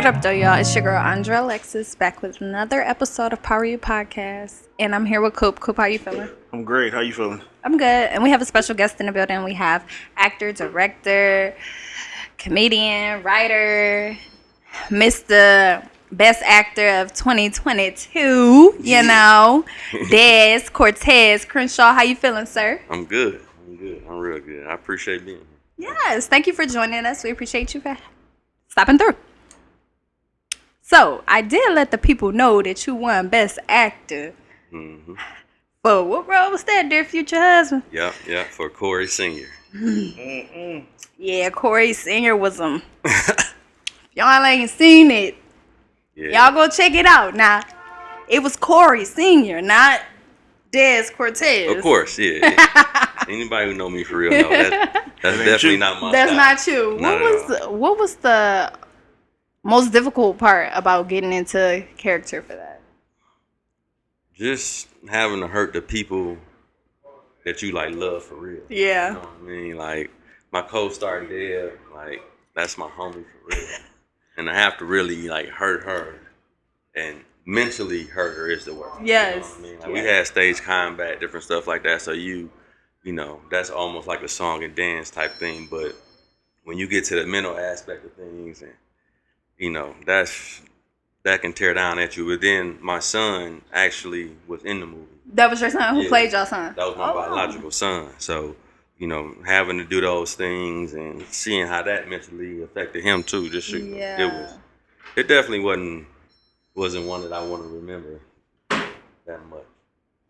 What up, though, y'all? It's your girl, Andrea Alexis, back with another episode of Power You Podcast. And I'm here with Coop. Coop, how you feeling? I'm great. How you feeling? I'm good. And we have a special guest in the building. We have actor, director, comedian, writer, Mr. Best Actor of 2022, you know, Des Cortez. Crenshaw, how you feeling, sir? I'm good. I'm real good. I appreciate being here. Yes, thank you for joining us. We appreciate you for stopping through. So, I did let the people know that you won Best Actor. Mm-hmm. But what role was that, dear future husband? Yeah, for Corey Sr. Yeah, Corey Sr. was him. Y'all ain't seen it. Yeah. Y'all go check it out. Now, it was Corey Sr., not Des Cortez. Of course, yeah. Anybody who know me for real know that's definitely not my That's style. not you. What was the most difficult part about getting into character for that? Just having to hurt the people that you like love for real. Yeah. You know what I mean? Like my co-star there, like that's my homie for real. And I have to really like hurt her and mentally hurt her is the word. Yes. You know what I mean? Like we had stage combat, different stuff like that. So you know, that's almost like a song and dance type thing. But when you get to the mental aspect of things and you know, that can tear down at you. But then my son actually was in the movie. That was your son? Who played your son? That was my biological son. So, you know, having to do those things and seeing how that mentally affected him too. It definitely wasn't one that I want to remember that much.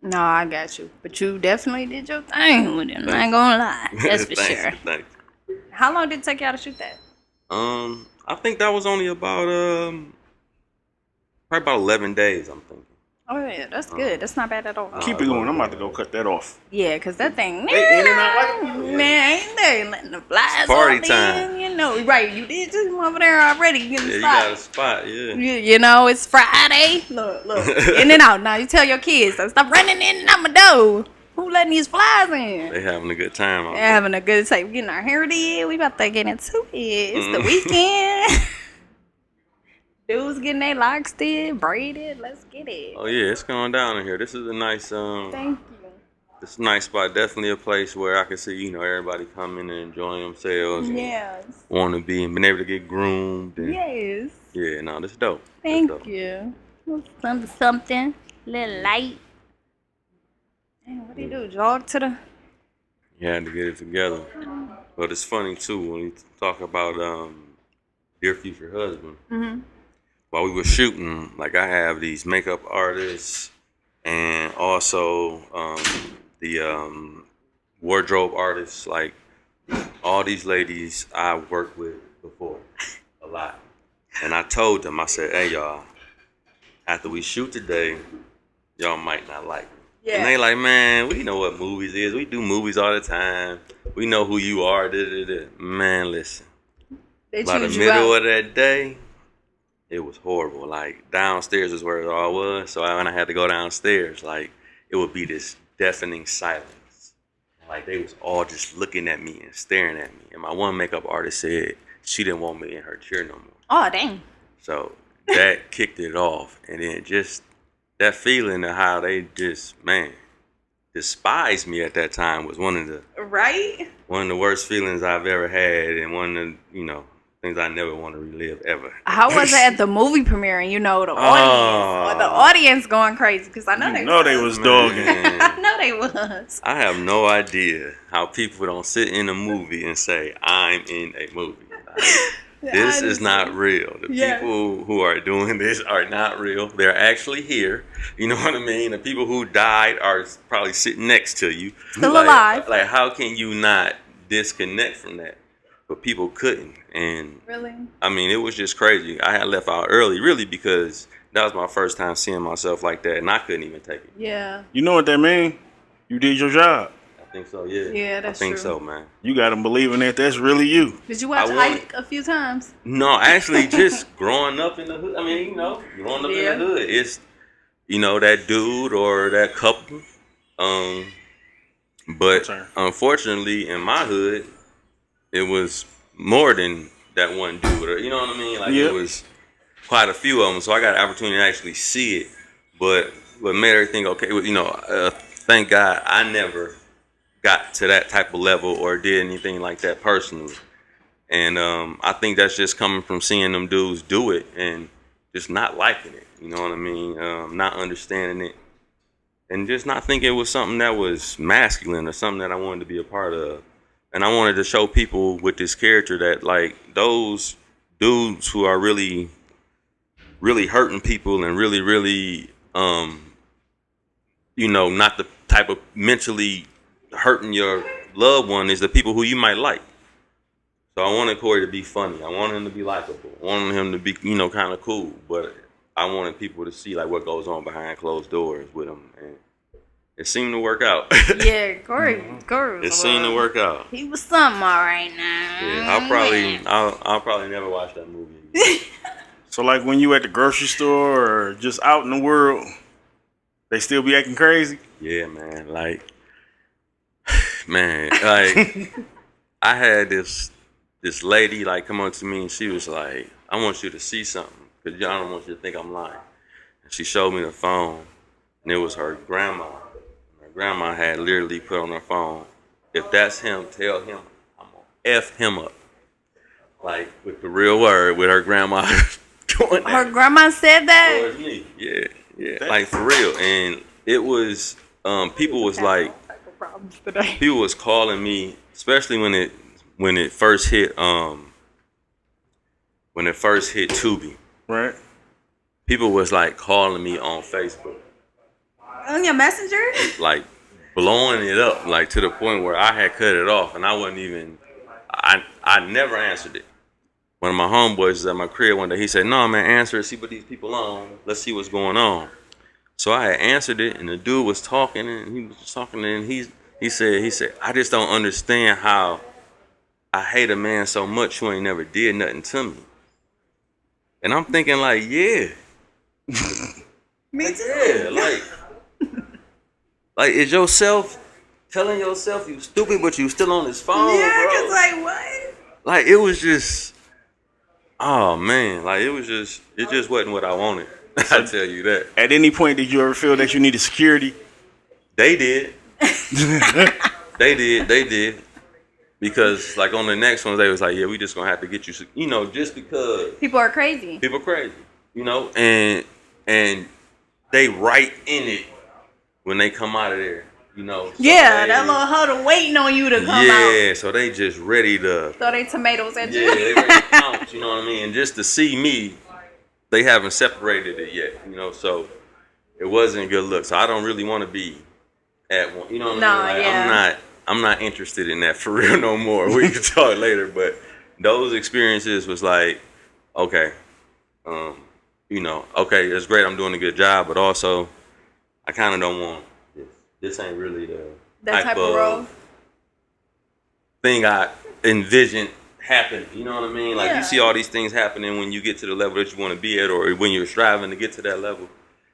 No, I got you. But you definitely did your thing with him. I ain't gonna lie. That's for sure. Thanks. How long did it take y'all to shoot that? I think that was only about probably about 11 days, I'm thinking. Oh, yeah, that's good. That's not bad at all. Keep it going. I'm about to go cut that off. Yeah, because that thing, They in and out like man, they letting the flies Party all time. in, you know. Right, you did just over there already. You Yeah, you got a spot, yeah. You know, it's Friday. Look, in and out. Now, you tell your kids, stop running in and out my door. Who letting these flies in? They having a good time out They're there. having a good time. We're getting our hair did. We about to get into it. It's the weekend. Dudes getting their locks did, braided. Let's get it. Oh yeah, it's going down in here. This is a nice Thank you. It's a nice spot. Definitely a place where I can see, you know, everybody coming and enjoying themselves and Yes. want to be and being able to get groomed. And, Yes. yeah, no, this is dope. Thank This dope. you. Something. Little light. Damn, what do you do? Jog to the... You had to get it together. But it's funny too when you talk about Dear Future Husband. Mm-hmm. While we were shooting, like I have these makeup artists and also the wardrobe artists, like all these ladies I worked with before a lot. And I told them, I said, hey y'all, after we shoot today, y'all might not like it. Yeah. And they like, man, we know what movies is. We do movies all the time. We know who you are. Man, listen. They By the choose you middle out. of that day, it was horrible. Like downstairs is where it all was. So when I had to go downstairs, like it would be this deafening silence. Like they was all just looking at me and staring at me. And my one makeup artist said she didn't want me in her chair no more. Oh, dang. So that kicked it off. And then just that feeling of how they just, man, despised me at that time was one of the worst feelings I've ever had, and one of the, you know, things I never want to relive ever. How was it at the movie premiere? And you know the audience going crazy because I know they was dogging. I know they was. I have no idea how people don't sit in a movie and say, I'm in a movie. This is not real. The people who are doing this are not real. They're actually here. You know what I mean? The people who died are probably sitting next to you. Still alive. Like, how can you not disconnect from that? But people couldn't. And Really? I mean, it was just crazy. I had left out early, really, because that was my first time seeing myself like that, and I couldn't even take it. Yeah. You know what that mean? You did your job. I think so, yeah. Yeah, that's I think true. so, man. You got to believe in that. That's really you. Did you watch Ike a few times? No, actually, just growing up in the hood. I mean, you know, growing up in the hood, it's, you know, that dude or that couple. But unfortunately, in my hood, it was more than that one dude. Or, you know what I mean? Like it was quite a few of them, so I got an opportunity to actually see it. But what made everything okay, thank God I never got to that type of level or did anything like that personally. And I think that's just coming from seeing them dudes do it and just not liking it. You know what I mean? Not understanding it. And just not thinking it was something that was masculine or something that I wanted to be a part of. And I wanted to show people with this character that, like, those dudes who are really, really hurting people and really, really, not the type of mentally hurting your loved one is the people who you might like. So I wanted Corey to be funny. I wanted him to be likable. I wanted him to be, kind of cool. But I wanted people to see, like, what goes on behind closed doors with him. And it seemed to work out. Yeah, Corey was It seemed to work out. He was something all right now. Yeah, I'll probably never watch that movie again. So, like, when you at the grocery store or just out in the world, they still be acting crazy? Yeah, man. Like, I had this lady, like, come on to me, and she was like, I want you to see something, because y'all don't want you to think I'm lying. And she showed me the phone, and it was her grandma. Her grandma had literally put on her phone, if that's him, tell him I'm going to F him up. Like, with the real word, with her grandma doing that. Her grandma said that? Towards me. Yeah. Like, for real. And it was, people was like, people was calling me, especially when it first hit Tubi. Right. People was like calling me on Facebook. On your messenger? Like blowing it up, like to the point where I had cut it off and I wasn't even I never answered it. One of my homeboys was at my crib one day, he said, no man, answer it, see what these people on. Let's see what's going on. So I had answered it and the dude was talking and he was just talking and he said, I just don't understand how I hate a man so much who ain't never did nothing to me. And I'm thinking like, yeah. Me too. Yeah, like is yourself telling yourself you stupid but you still on his phone, yeah, bro? cause like what? Like it was just, oh man, like it just wasn't what I wanted. I tell you that. At any point, did you ever feel that you needed security? They did. They did. Because like on the next ones, they was like, yeah, we just gonna have to get you, just because People are crazy. people crazy, and they right in it when they come out of there, So Yeah, that little huddle waiting on you to come out. Yeah, so they just ready to Throw they tomatoes at you. Yeah, they ready to pounce, you know what I mean? And just to see me, they haven't separated it yet, so it wasn't a good look. So I don't really want to be at one, you know what I mean? Like, yeah. I'm not interested in that for real no more. We can talk later, but those experiences was like, okay, okay, it's great, I'm doing a good job, but also I kind of don't want this. This ain't really the type of role thing I envisioned happen. You know what I mean? Like Yeah. you see all these things happening when you get to the level that you want to be at, or when you're striving to get to that level,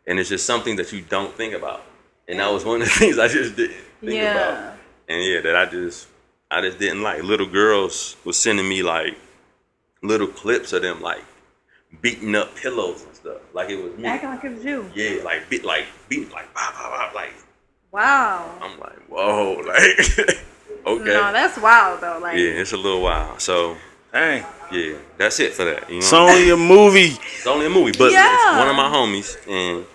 and it's just something that you don't think about. And that was one of the things I just didn't think about. And yeah, that I just didn't like. Little girls was sending me like little clips of them like beating up pillows and stuff, like it was me. Acting like it was you. Yeah, like beating like bah, bah, bah, like. Wow. I'm like, whoa, like okay. No, that's wild though. Like Yeah, it's a little wild. So Dang. yeah, that's it for that. It's only a movie. It's only a movie, but Yeah. it's one of my homies, and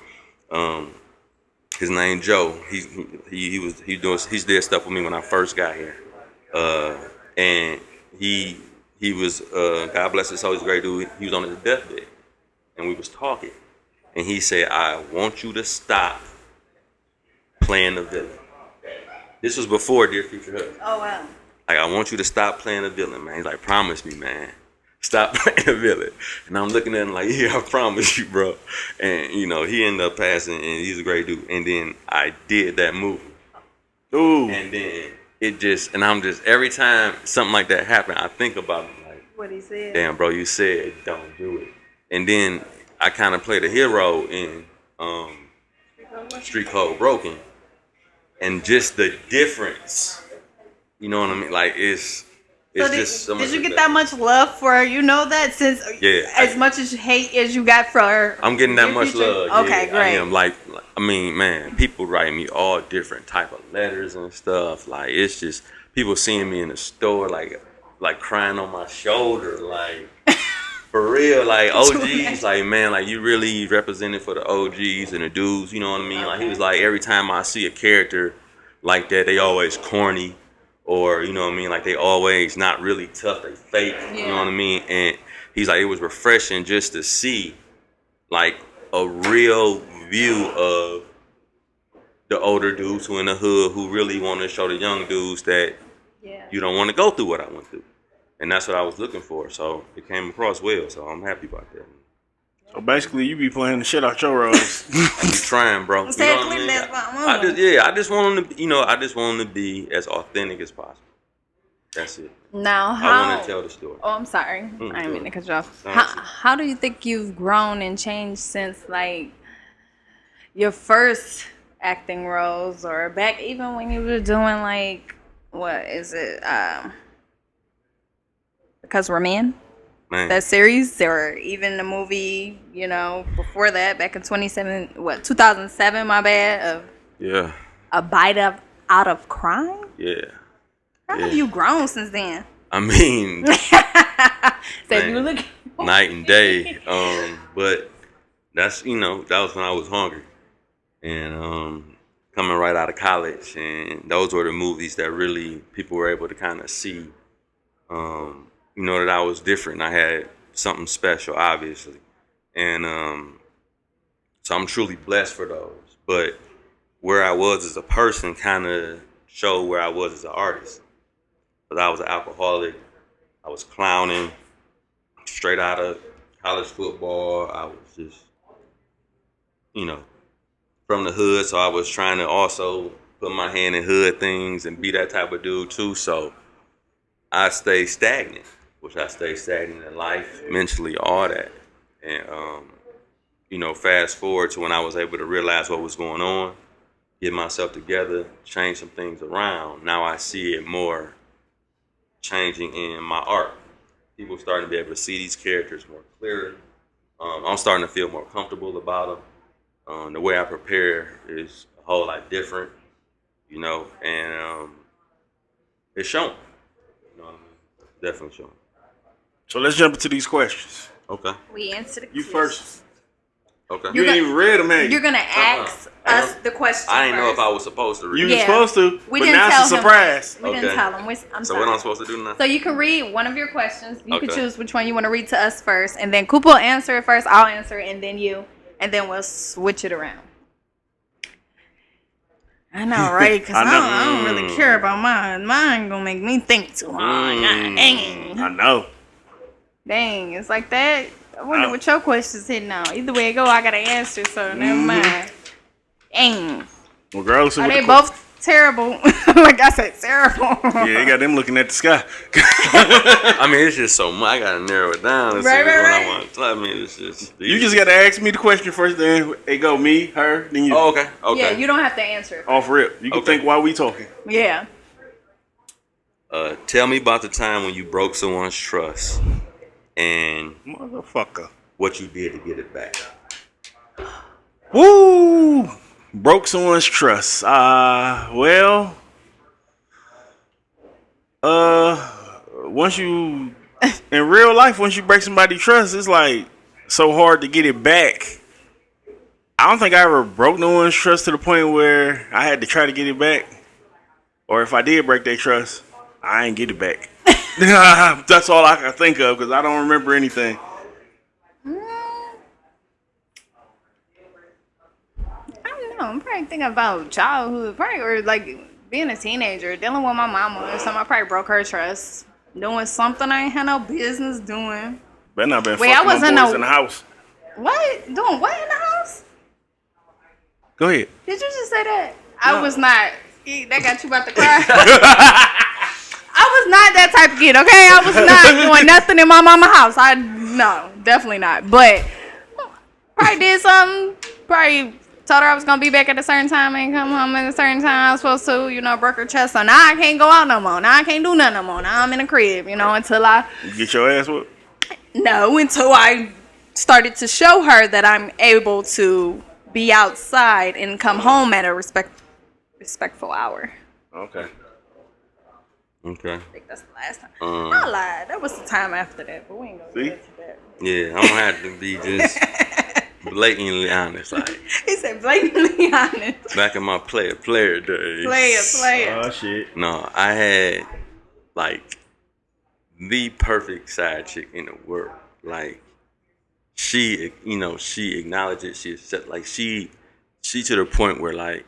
his name Joe. He did stuff with me when I first got here, and he was God bless his soul, he's a great dude. He was on his deathbed, and we was talking, and he said, "I want you to stop playing the villain." This was before Dear Future Husband. Oh wow. Like, I want you to stop playing the villain, man. He's like, promise me, man. Stop playing the villain. And I'm looking at him like, yeah, I promise you, bro. And, he ended up passing, and he's a great dude. And then I did that movie. Ooh. And then I'm just, every time something like that happened, I think about it like, What he said. damn, bro, you said don't do it. And then I kind of played a hero in Street Code Broken. And just the difference, you know what I mean? Like, It's So just so much. did you get that much love for that since as much as hate as you got for? I'm getting that much future? love. Okay, yeah, great. I am I mean, man, people write me all different type of letters and stuff. Like it's just people seeing me in the store, like crying on my shoulder, like for real, like OGs, like man, like you really represented for the OGs and the dudes. You know what I mean? Like he was like every time I see a character like that, they always corny. Or, you know what I mean? Like, they always not really tough. They fake, you know what I mean? And he's like, it was refreshing just to see, like, a real view of the older dudes who in the hood who really want to show the young dudes that you don't want to go through what I went through. And that's what I was looking for. So it came across well. So I'm happy about that. So basically, you be playing the shit out your roles. I'm trying, bro. You know what I mean? I just want them to, I just want them to be as authentic as possible. That's it. Now, I want to tell the story. Oh, I'm sorry. I didn't mean to cut you off. How do you think you've grown and changed since, like, your first acting roles or back even when you were doing, like, what is it? Because We're Men? Man. That series, or even the movie, before that, back in 2007, my bad, of A Bite Out of Crime? Yeah. How have you grown since then? I mean, you look night and day. But that's, that was when I was hungry. And coming right out of college. And those were the movies that really people were able to kind of see. That I was different. I had something special, obviously. And so I'm truly blessed for those. But where I was as a person kind of showed where I was as an artist. Because I was an alcoholic. I was clowning straight out of college football. I was just, from the hood. So I was trying to also put my hand in hood things and be that type of dude too. So I stayed stagnant. Which I stayed stagnant in life, mentally, all that. And, fast forward to when I was able to realize what was going on, get myself together, change some things around. Now I see it more changing in my art. People starting to be able to see these characters more clearly. I'm starting to feel more comfortable about them. The way I prepare is a whole lot different, and it's showing. You know what I mean? Definitely showing. So let's jump into these questions. Okay. We answer the You quiz. first. Okay. You ain't even read them, man. You're going to ask us the question I didn't know first. if I was supposed to read. You was supposed to, We but didn't now tell it's a him. surprise. We didn't tell him. I'm So sorry. what am I supposed to do now? So you can read one of your questions. You can Okay. choose which one you want to read to us first. And then Cooper will answer it first. I'll answer it. And then you. And then we'll switch it around. I know, right? Because I don't really care about mine. Mine going to make me think too hard. Dang. I know. Dang, it's like that. I wonder what your question's hitting on. Either way it go, I got to answer, so never mind. Dang. Regardless of Are what they the both terrible? Like I said, terrible. Yeah, they got them looking at the sky. I mean, it's just so much. I got to narrow it down. And Right, see right, what right. I want to tell me. It's just You just got to ask me the question first, then it go me, her, then you. Oh, okay. Okay. Yeah, you don't have to answer it. Off rip. You can think while we talking. Yeah. Tell me about the time when you broke someone's trust and Motherfucker. what you did to get it back. Woo! Broke someone's trust. Once you, in real life, once you break somebody's trust, it's like so hard to get it back. I don't think I ever broke no one's trust to the point where I had to try to get it back. Or if I did break their trust, I ain't get it back. That's all I can think of because I don't remember anything. I don't know. I'm probably thinking about childhood, probably, or like being a teenager, dealing with my mama or something. I probably broke her trust. Doing something I ain't had no business doing. Better not been Wait, fucking I wasn't no boys no- in the house. What? Doing what in the house? Go ahead. Did you just say that? I was not. That got you about to cry. I was not that type of kid, okay? I was not doing nothing in my mama's house. No, definitely not. But probably did something. Probably told her I was gonna be back at a certain time and come home at a certain time. I was supposed to, broke her chest. So now I can't go out no more. Now I can't do nothing no more. Now I'm in the crib, until I You get your ass whooped? no, until I started to show her that I'm able to be outside and come home at a respectful hour. Okay. Okay. I think that's the last time. I lied. That was the time after that, but we ain't gonna get into that. Yeah, I'm gonna have to be just blatantly honest. Like He said blatantly honest. back in my player days. Player. Oh shit. No, I had like the perfect side chick in the world. Like she acknowledged it. She accepted, like she to the point where like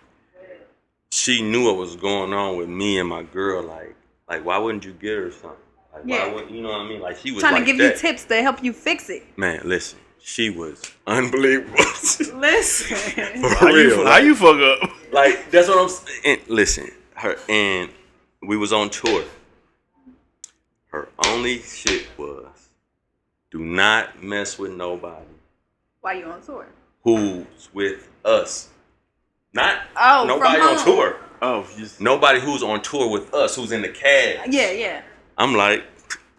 she knew what was going on with me and my girl. Like why wouldn't you get her something? Like Yeah. why wouldn't, you know what I mean? Like she was Trying like to give that. you tips to help you fix it. Man, listen, she was unbelievable. Listen. For real. How you fuck up? Like that's what I'm saying. Listen, and we was on tour. Her only shit was, do not mess with nobody Why you on tour? who's with us. Not nobody from on home. tour. Oh, just Nobody who's on tour with us, who's in the cast. Yeah. I'm like,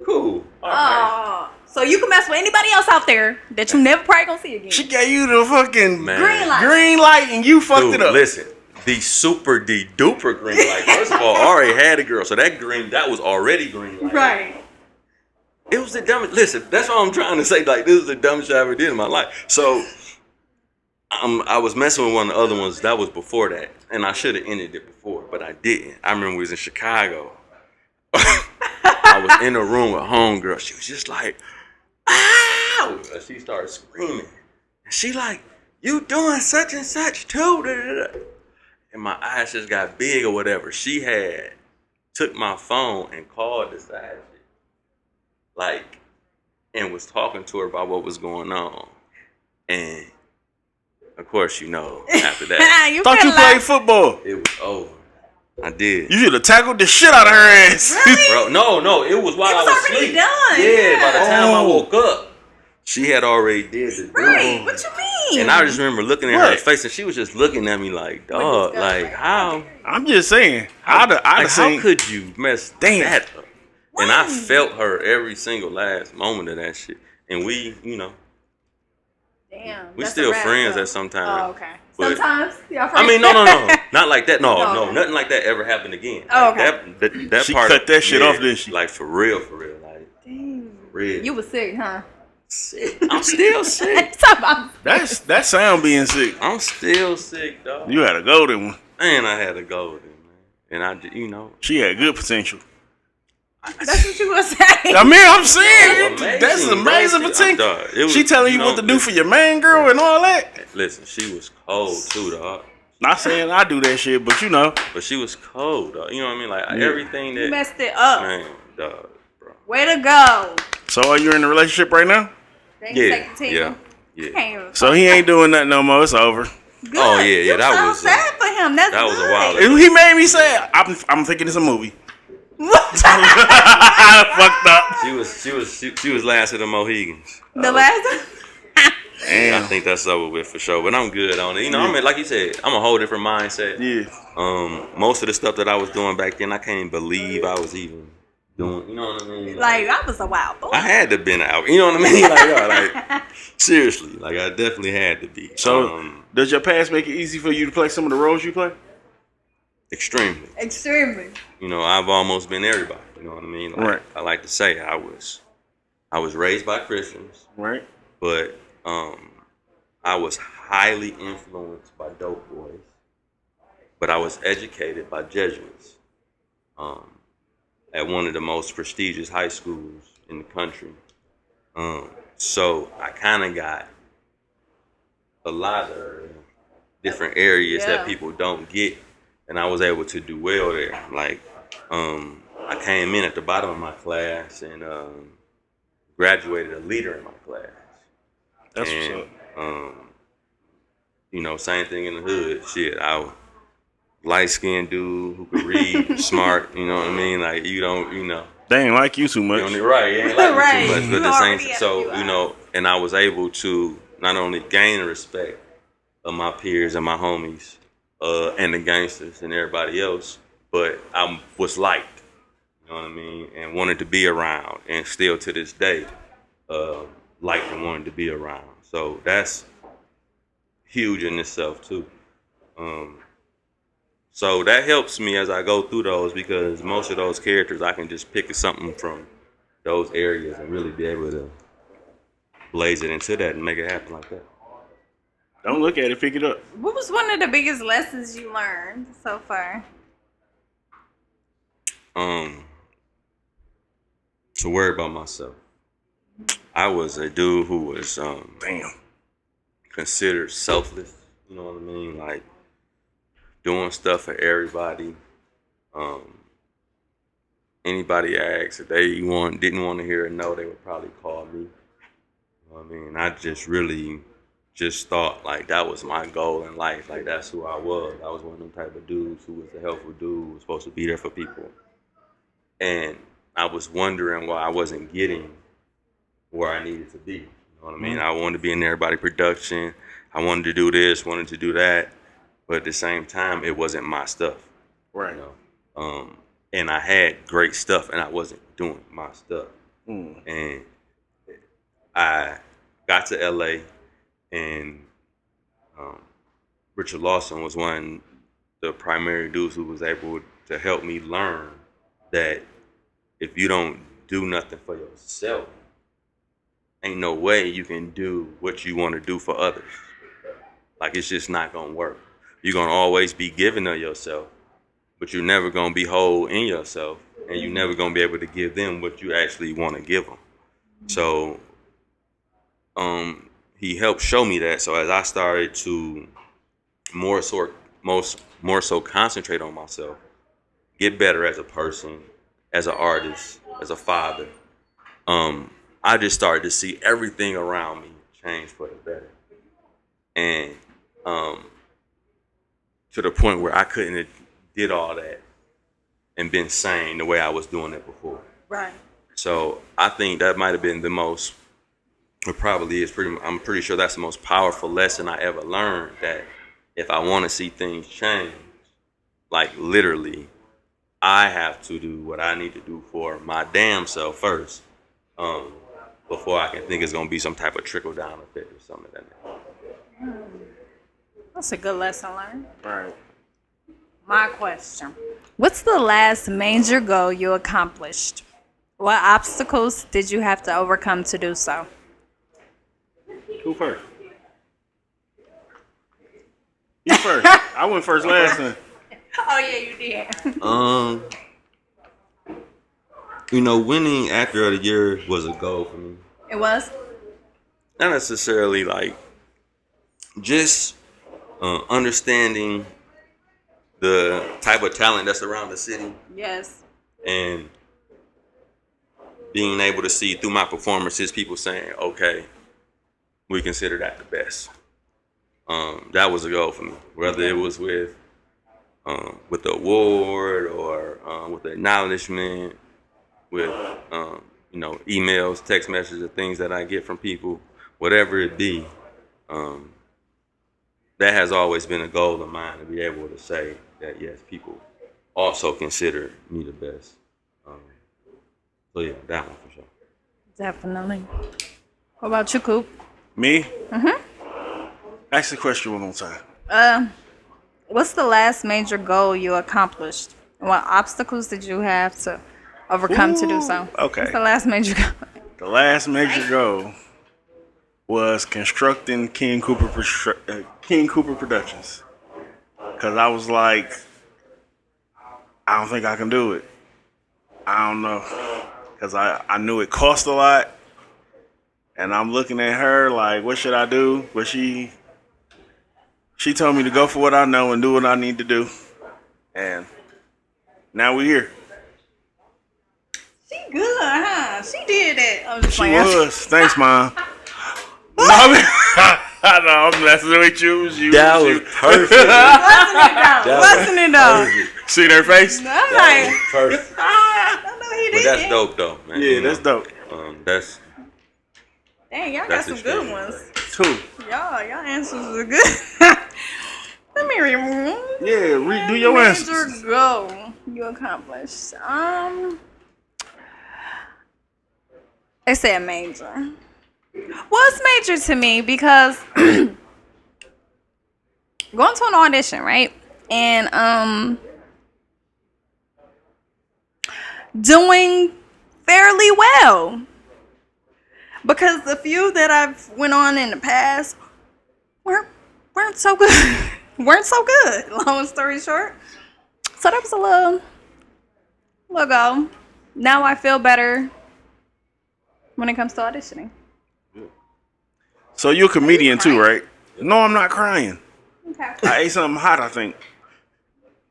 cool. All right. Oh, so you can mess with anybody else out there that you never probably gonna see again. she gave you the fucking Man. Green light. and you fucked Dude, it up. listen, the super duper green light. First of all, I already had a girl, so that was already green light. Right. It was the dumbest. Listen, that's what I'm trying to say. Like, this is the dumbest shit I ever did in my life. So, I was messing with one of the other ones. That was before that, and I should have ended it before, but I didn't. I remember we was in Chicago. I was in a room with homegirl. She was just like, "Ow!" She started screaming, and she like, "You doing such and such too?" Da, da, da. And my eyes just got big or whatever. She had took my phone and called the side chick, like, and was talking to her about what was going on. And of course, after that, You Thought you feel played like- football. it was over. I did. You should have tackled the shit out of her ass. Bro, no, it was while It was I was already asleep. done, Yeah, by the time I Oh. woke up, she had already did the Right. do. What you mean? And I just remember looking at What? her face, and she was just looking at me like, dog, guy, like, like, how? I'm just saying. I'd Like, have how seen. could you mess Damn. that up? And I felt her every single last moment of that shit. And we, Damn. we that's still a wrap, friends though. at some time. Oh, okay. But- Sometimes y'all I friends. mean, no, not like that. No, No. nothing like that ever happened again. Oh, Like, okay. that She part cut that shit off, didn't she? Like for real, like Damn. real. You was sick, huh? sick. I'm still sick. Talk about- That sound being sick. I'm still sick, dog. You had a golden one. And I had a golden, man. And I, She had good potential. That's what you were saying. I mean, I'm saying Amazing, that's amazing bro. potential. Dog, it was- She telling you you what know, to do for your main girl and all that. listen, she was cold too, dog. Not saying I do that shit, but But she was cold, dog. You know what I mean? Like Yeah. everything You that, messed it up. man, dog, bro. Way to go. So are you in a relationship right now? Thank you, Yeah, take the team. yeah. Can't even- So he ain't doing nothing no more. It's over. Good. Oh, yeah, You that so was, sad for him. That's that was a good. while And he made me say, I'm thinking it's a movie. What? I fucked up. She was last of the Mohegans. The last. I Damn. think that's over with for sure. But I'm good on it. You know, I mean, like you said, I'm a whole different mindset. Yeah. Most of the stuff that I was doing back then, I can't believe I was even doing. You know what I mean? Like I was a wild boy. I had to been out. You know what I mean? Like, yo, like seriously, like I definitely had to be. So does your past make it easy for you to play some of the roles you play? Extremely. Extremely. You know, I've almost been everybody. You know what I mean? Like, Right. I like to say I was raised by Christians, Right. but I was highly influenced by dope boys. But I was educated by Jesuits at one of the most prestigious high schools in the country. So I kind of got a lot of different areas Yeah. that people don't get, and I was able to do well there. Like, I came in at the bottom of my class and graduated a leader in my class. That's And, what's up. You know, same thing in the hood. Shit, I was light-skinned dude who could read, smart. You know what I mean? Like, you don't, you know. They ain't like you too You much. don't, right, you ain't like me Right. too much, but You the same. already have So you you know, and I was able to not only gain the respect of my peers and my homies, and the gangsters and everybody else. But I was liked, you know what I mean, and wanted to be around, and still to this day, liked and wanted to be around. So that's huge in itself too. So that helps me as I go through those, because most of those characters I can just pick something from those areas and really be able to blaze it into that and make it happen like that. Don't look at it, pick it up. What was one of the biggest lessons you learned so far? To worry about myself. I was a dude who was considered selfless. You know what I mean? Like doing stuff for everybody. Anybody asked if they didn't want to hear a no, they would probably call me. You know what I mean? I just really just thought like that was my goal in life. Like that's who I was. I was one of them type of dudes who was a helpful dude who was supposed to be there for people. And I was wondering why I wasn't getting where I needed to be. You know what I mean? I wanted to be in everybody's production. I wanted to do this, wanted to do that. But at the same time, it wasn't my stuff. Right. You know? And I had great stuff, and I wasn't doing my stuff. And I got to LA, and Richard Lawson was one of the primary dudes who was able to help me learn that if you don't do nothing for yourself, ain't no way you can do what you want to do for others. Like, it's just not going to work. You're going to always be giving of yourself, but you're never going to be whole in yourself, and you're never going to be able to give them what you actually want to give them. So he helped show me that. So as I started to more so concentrate on myself, get better as a person, as an artist, as a father, I just started to see everything around me change for the better. And to the point where I couldn't have did all that and been sane the way I was doing it before. Right. So I think that might have been the most, it probably is I'm pretty sure that's the most powerful lesson I ever learned, that if I want to see things change, like literally, I have to do what I need to do for my damn self first, before I can think it's going to be some type of trickle down effect or something like that. That's a good lesson learned. Right. My question. What's the last major goal you accomplished? What obstacles did you have to overcome to do so? Who first? You first. I went first last time. Oh, yeah, you did. Winning Actor of the Year was a goal for me. It was? Not necessarily like just understanding the type of talent that's around the city. Yes. And being able to see through my performances, people saying, okay, we consider that the best. That was a goal for me. Whether it was with the award or with the acknowledgement, with emails, text messages, things that I get from people, whatever it be, that has always been a goal of mine, to be able to say that yes, people also consider me the best. So yeah, that one for sure. Definitely. What about you, Coop? Me? Mm-hmm. Ask the question one more time. What's the last major goal you accomplished? What obstacles did you have to overcome to do so? Okay. What's the last major goal? The last major goal was constructing King Cooper Productions. Because I was like, I don't think I can do it. I don't know. Because I knew it cost a lot. And I'm looking at her like, what should I do? But she told me to go for what I know and do what I need to do. And now we're here. She good, huh? She did that. I'm just She playing. was. Thanks, Mom. No, I'm messing with you. That was perfect. Wasn't it though? See her face? I'm like, Perfect. I know he But did. that's dope though, man. Yeah, that's dope. Dang, y'all got That's some good extremely ones. Two. Y'all answers are good. Let me remove. Yeah, redo your answers. Major goal you accomplished. I said major. Well, it's major to me because going to an audition, right? And doing fairly well. Because the few that I've went on in the past weren't so good. Weren't so good. Long story short. So that was a little go. Now I feel better when it comes to auditioning. So you're a comedian too, right? No, I'm not crying. Okay. I ate something hot, I think.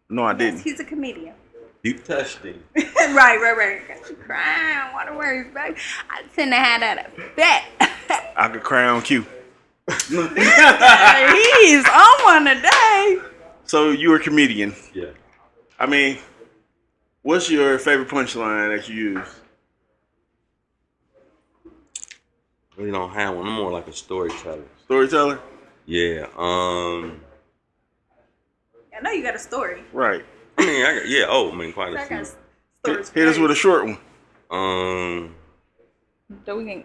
No, I didn't. He's a comedian. You touched him. right. Got you crying. Water words, baby. I tend to have that bet. I could cry on cue. He's on one today. So you're a comedian. Yeah. I mean, what's your favorite punchline that you use? Really don't have one. I'm more like a storyteller. Storyteller? Yeah. I know you got a story. Right. I mean, quite a I few. got stories. Hit us with a short one. So we can.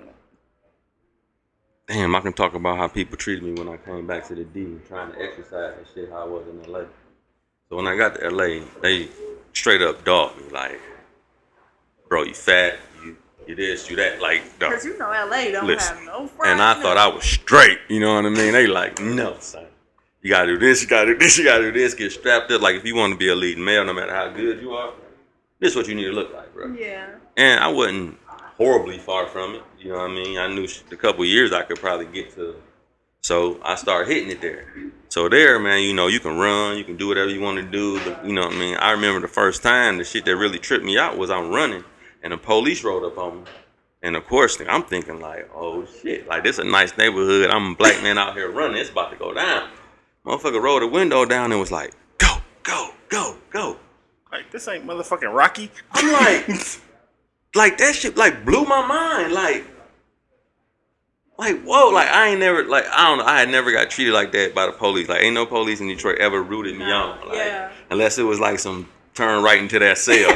Damn, I can talk about how people treated me when I came back to the D, trying to exercise and shit, how I was in LA. So when I got to LA, they straight up dogged me, like, bro, you fat, you this, you that, like, dog. Because you know LA don't have no friends. And I thought I was straight, you know what I mean? They like, no, son. You gotta do this, you gotta do this, you gotta do this, get strapped up. Like, if you want to be a lead male, no matter how good you are, this is what you need to look like, bro. Yeah. And I wasn't horribly far from it, you know what I mean? I knew a couple years I could probably get to. So I started hitting it there. So there, man, you know, you can run, you can do whatever you want to do. You know what I mean? I remember the first time, the shit that really tripped me out was I'm running, and the police rolled up on me. And of course, I'm thinking like, oh shit, like this is a nice neighborhood. I'm a black man out here running. It's about to go down. Motherfucker rolled the window down and was like, go, go, go, go. Like, this ain't motherfucking Rocky. I'm like that shit like blew my mind. Like whoa, like I ain't never, like, I don't know, I had never got treated like that by the police. Like, ain't no police in Detroit ever rooted me on. Like, unless it was like some turn right into that cell. go.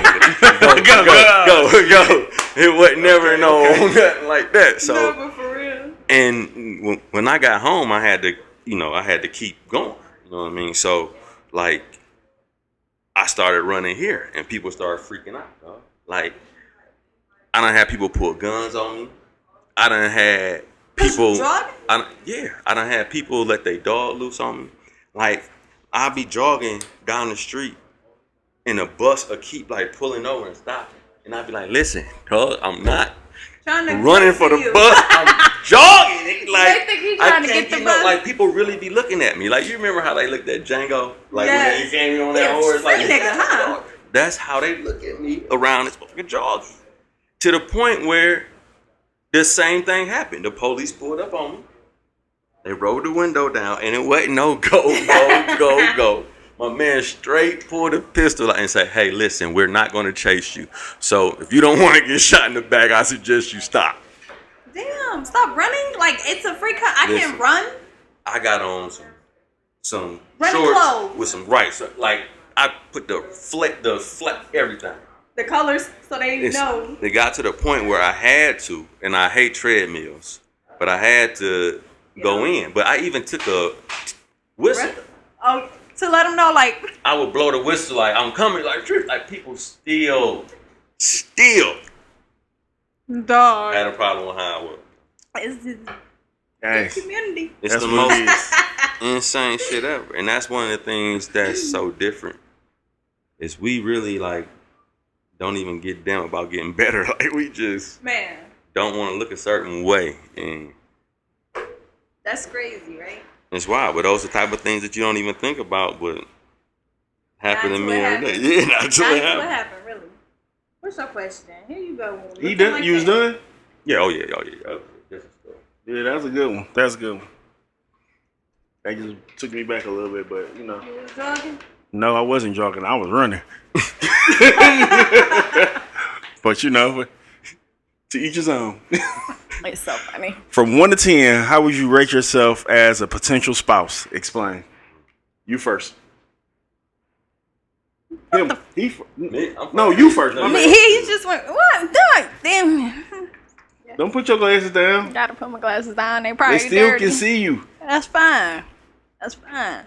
It wasn't never nothing like that. So, No, but for real. and when I got home, I had to keep going. You know what I mean? So, like, I started running here, and people started freaking out, dog. Like, I done had people pull guns on me. I done had people. I done had people let their dog loose on me. Like, I'll be jogging down the street, and a bus will keep like pulling over and stopping, and I'll be like, "Listen, cuz I'm not running for the bus. I'm jogging." Like, they think he's trying to get the bus. Like, people really be looking at me. Like, you remember how they looked at Django? Like, when he came on that horse, like, nigga, huh? That's how they look at me around this fucking jogging. To the point where the same thing happened. The police pulled up on me. They rolled the window down, and it wasn't no go. My man straight pulled a pistol out and said, "Hey, listen, we're not going to chase you. So if you don't want to get shot in the back, I suggest you stop." Damn, stop running. Like, it's a free cut. I can't run. I got on some running shorts clothes with some like I put the flat, everything. The colors, so they know. They got to the point where I had to, and I hate treadmills, but I had to go in. But I even took a whistle. To let them know, like, I would blow the whistle, like, I'm coming, like people still dog. had a problem with how I was. It's the community. It's the most insane shit ever. And that's one of the things that's so different, is we really, like, don't even get down about getting better. Like, we just don't want to look a certain way. And that's crazy, right? It's wild, but those are the type of things that you don't even think about, but happen to me every day. Yeah, not until it happened. Really. What's your question? Here you go. You done? You was done? Yeah. Oh yeah. Yeah, that's a good one. That's a good one. That just took me back a little bit, but you know. You was jogging? No, I wasn't jogging. I was running. But you know, to each his own. It's so funny. From 1 to 10, how would you rate yourself as a potential spouse? Explain. You first. Him. Me? I'm No, fine. you first. No, My you- man. He just went, what? Dog, damn. Don't put your glasses down. Gotta put my glasses down. They They probably still dirty. can see you. That's fine. That's fine.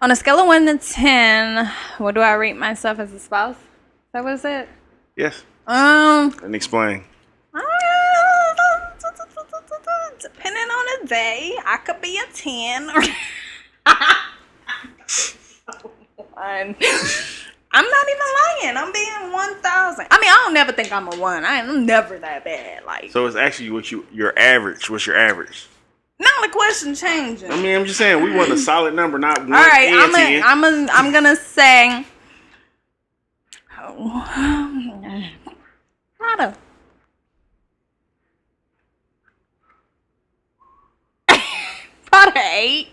On a scale of 1 to 10, what do I rate myself as a spouse? Is that what it said? Yes. Um, And explain. depending on the day, I could be a 10 or one. I'm not even lying. I'm being 1,000. I mean, I don't never think I'm a 1. I'm never that bad. Like, So it's actually your average. What's your average? now the question changing. I mean, I'm just saying we want a solid number, not 1 All right, and 10. I'm gonna say. Oh, Prada. Prada 8,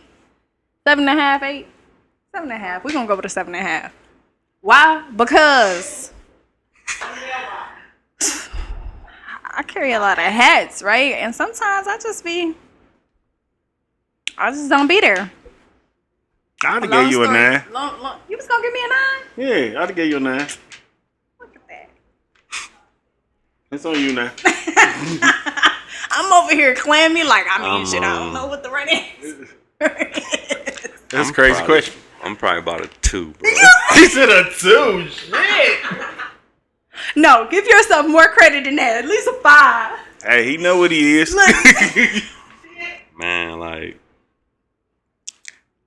7.5, 8, 7.5. We're gonna go with a 7.5. Why? Because I carry a lot of hats, right? And sometimes I just don't be there. I'd have gave you a 9. You was gonna give me a 9? Yeah, I'd have gave you a 9. Look at that. It's on you now. I'm over here clammy like I mean shit. I don't um, know what the right answer is. That's I'm a crazy probably- question. I'm probably about a 2, bro. He said a 2. Shit. No, give yourself more credit than that. At least a 5. Hey, he know what he is. Look. Man, like,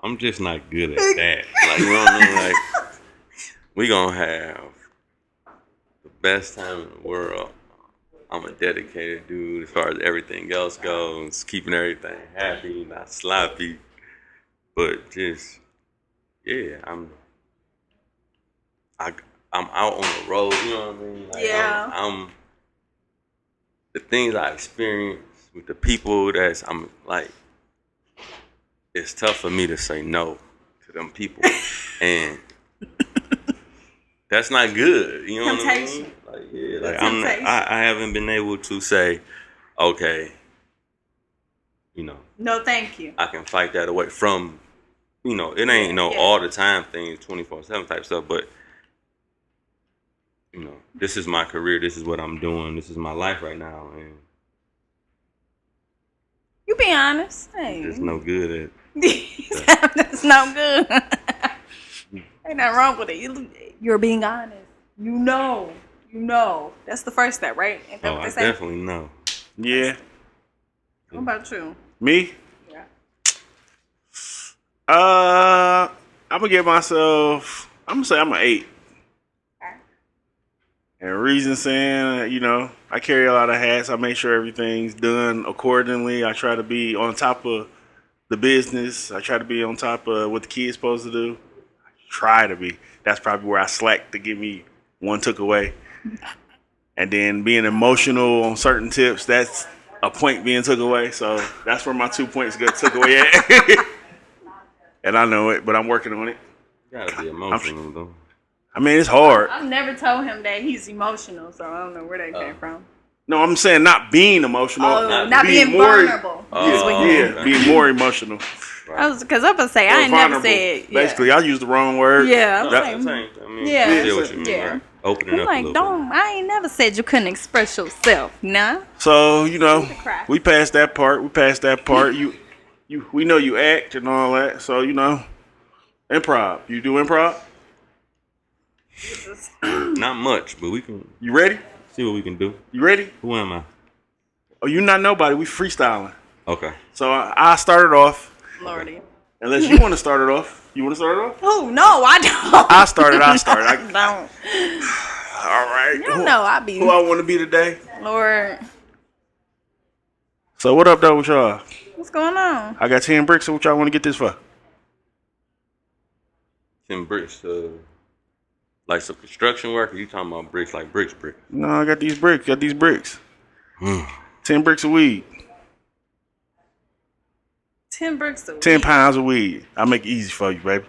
I'm just not good at that. Like, you know what I mean? Like, we gonna have the best time in the world. I'm a dedicated dude as far as everything else goes, keeping everything happy, not sloppy. But just, yeah, I'm out on the road, you know what I mean? Like, Yeah. I'm the things I experience with the people I'm like, it's tough for me to say no to them people. And that's not good, you know what I mean? Temptation. Like, yeah, like Temptation. I haven't been able to say, okay, you know, No, thank you. I can fight that away from, you know, it ain't no Yeah. all the time thing, 24/7 type stuff, but you know, this is my career, this is what I'm doing, this is my life right now, and You be honest. Hey. it's no good That's no good. Ain't nothing wrong with it. You're being honest. You know. That's the first step, right? Ain't that Oh, what I they say? definitely know. Yeah. What about you? Me? Yeah. I'm gonna give myself. I'm gonna say I'm an 8. Okay. And reason saying, you know, I carry a lot of hats. I make sure everything's done accordingly. I try to be on top of the business. I try to be on top of what the kids supposed to do. I try to be. That's probably where I slacked to give me one took away. And then being emotional on certain tips, that's a point being took away. So that's where my 2 points got took away at. And I know it, but I'm working on it. You gotta be emotional though. I mean, it's hard. I've never told him that he's emotional, so I don't know where that came from. No, I'm saying not being emotional. Oh, not being more, vulnerable. Yeah, being more emotional. Because I was gonna say, I ain't Vulnerable. never said. Yeah. Basically, I used the wrong word. Yeah, I'm No, saying. same. I mean, Yeah. I feel what you mean, Yeah. right? Opening I'm up a like, little I ain't never said you couldn't express yourself, nah. So you know, cry. we passed that part. We know you act and all that. So you know, improv. You do improv. bit. Not much, but we can You ready? see what we can do. You ready? Who am I? Oh, you not nobody. We freestyling. Okay. So I started off. Lordy. Unless you want to start it off. You want to start it off? Oh no, I don't. I started. I All don't. right. You know I be Who I want to be today? Lord. So what up though with y'all? What's going on? I got 10 bricks. So what y'all want to get this for? 10 bricks, like some construction work, or you talking about bricks like bricks? No, I got these bricks. 10 bricks of weed. 10 bricks a week. 10 pounds of weed. I'll make it easy for you, baby.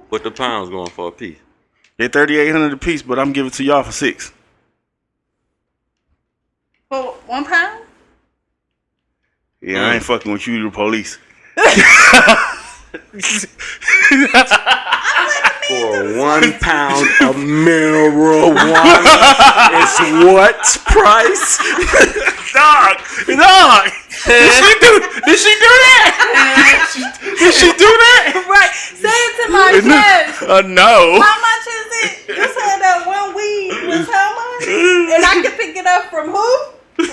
What the pounds going for a piece? They're $3,800 a piece, but I'm giving it to y'all for $6. For £1? Yeah, I ain't fucking with you, the police. For 1 pound of marijuana, it's what price? Dog. Did she do that? Did she do that? Right. Say it to my chest. No. How much is it? You said that one weed was how much? And I can pick it up from who?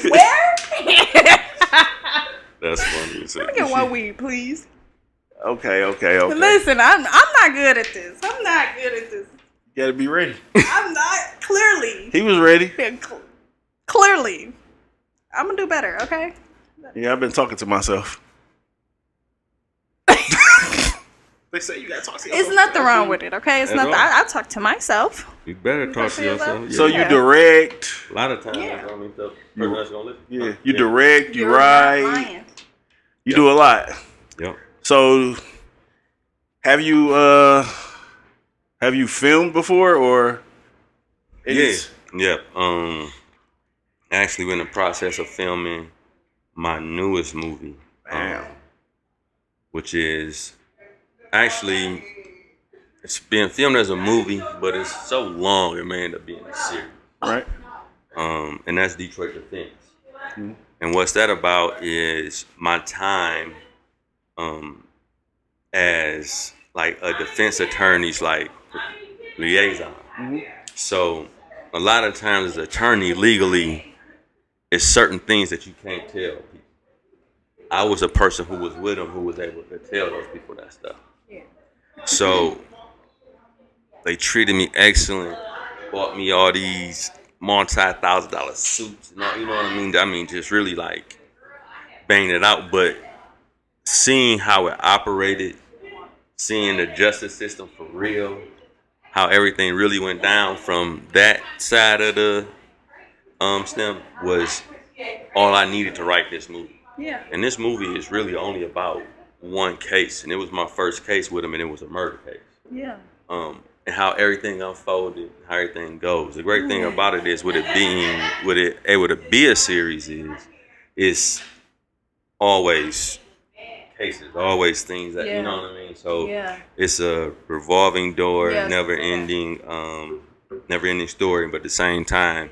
Where? That's funny. You said. Get one weed, please. Okay. Listen, I'm not good at this. You gotta be ready. I'm not. Clearly. He was ready. Clearly. I'm gonna do better, okay? Yeah, I've been talking to myself. They say you gotta talk to yourself. It's nothing wrong with it, okay? It's At nothing. all. I talk to myself. You better talk to yourself. So you direct. A lot of times, Yeah. I don't mean the person that's gonna listen. Yeah, you direct. You You're not write. lying. You do a lot. Yep. So, have you filmed before or? Yeah. Actually, we're in the process of filming my newest movie, which is actually it's being filmed as a movie, but it's so long it may end up being a series. Right. And that's Detroit Defense. Mm-hmm. And what's that about is my time as like a defense attorney's like liaison. Mm-hmm. So a lot of times as an attorney legally, it's certain things that you can't tell people. I was a person who was with them who was able to tell those people that stuff. Yeah. So they treated me excellent, bought me all these multi-$1,000 suits and all, you know what I mean? I mean, just really like banged it out. But seeing how it operated, seeing the justice system for real, how everything really went down from that side of the STEM was all I needed to write this movie. Yeah. And this movie is really only about one case, and it was my first case with him, and it was a murder case. Yeah. And how everything unfolded, how everything goes. The great thing about it is, with it able to be a series is always cases, always things that you know what I mean. So it's a revolving door, never ending story, but at the same time.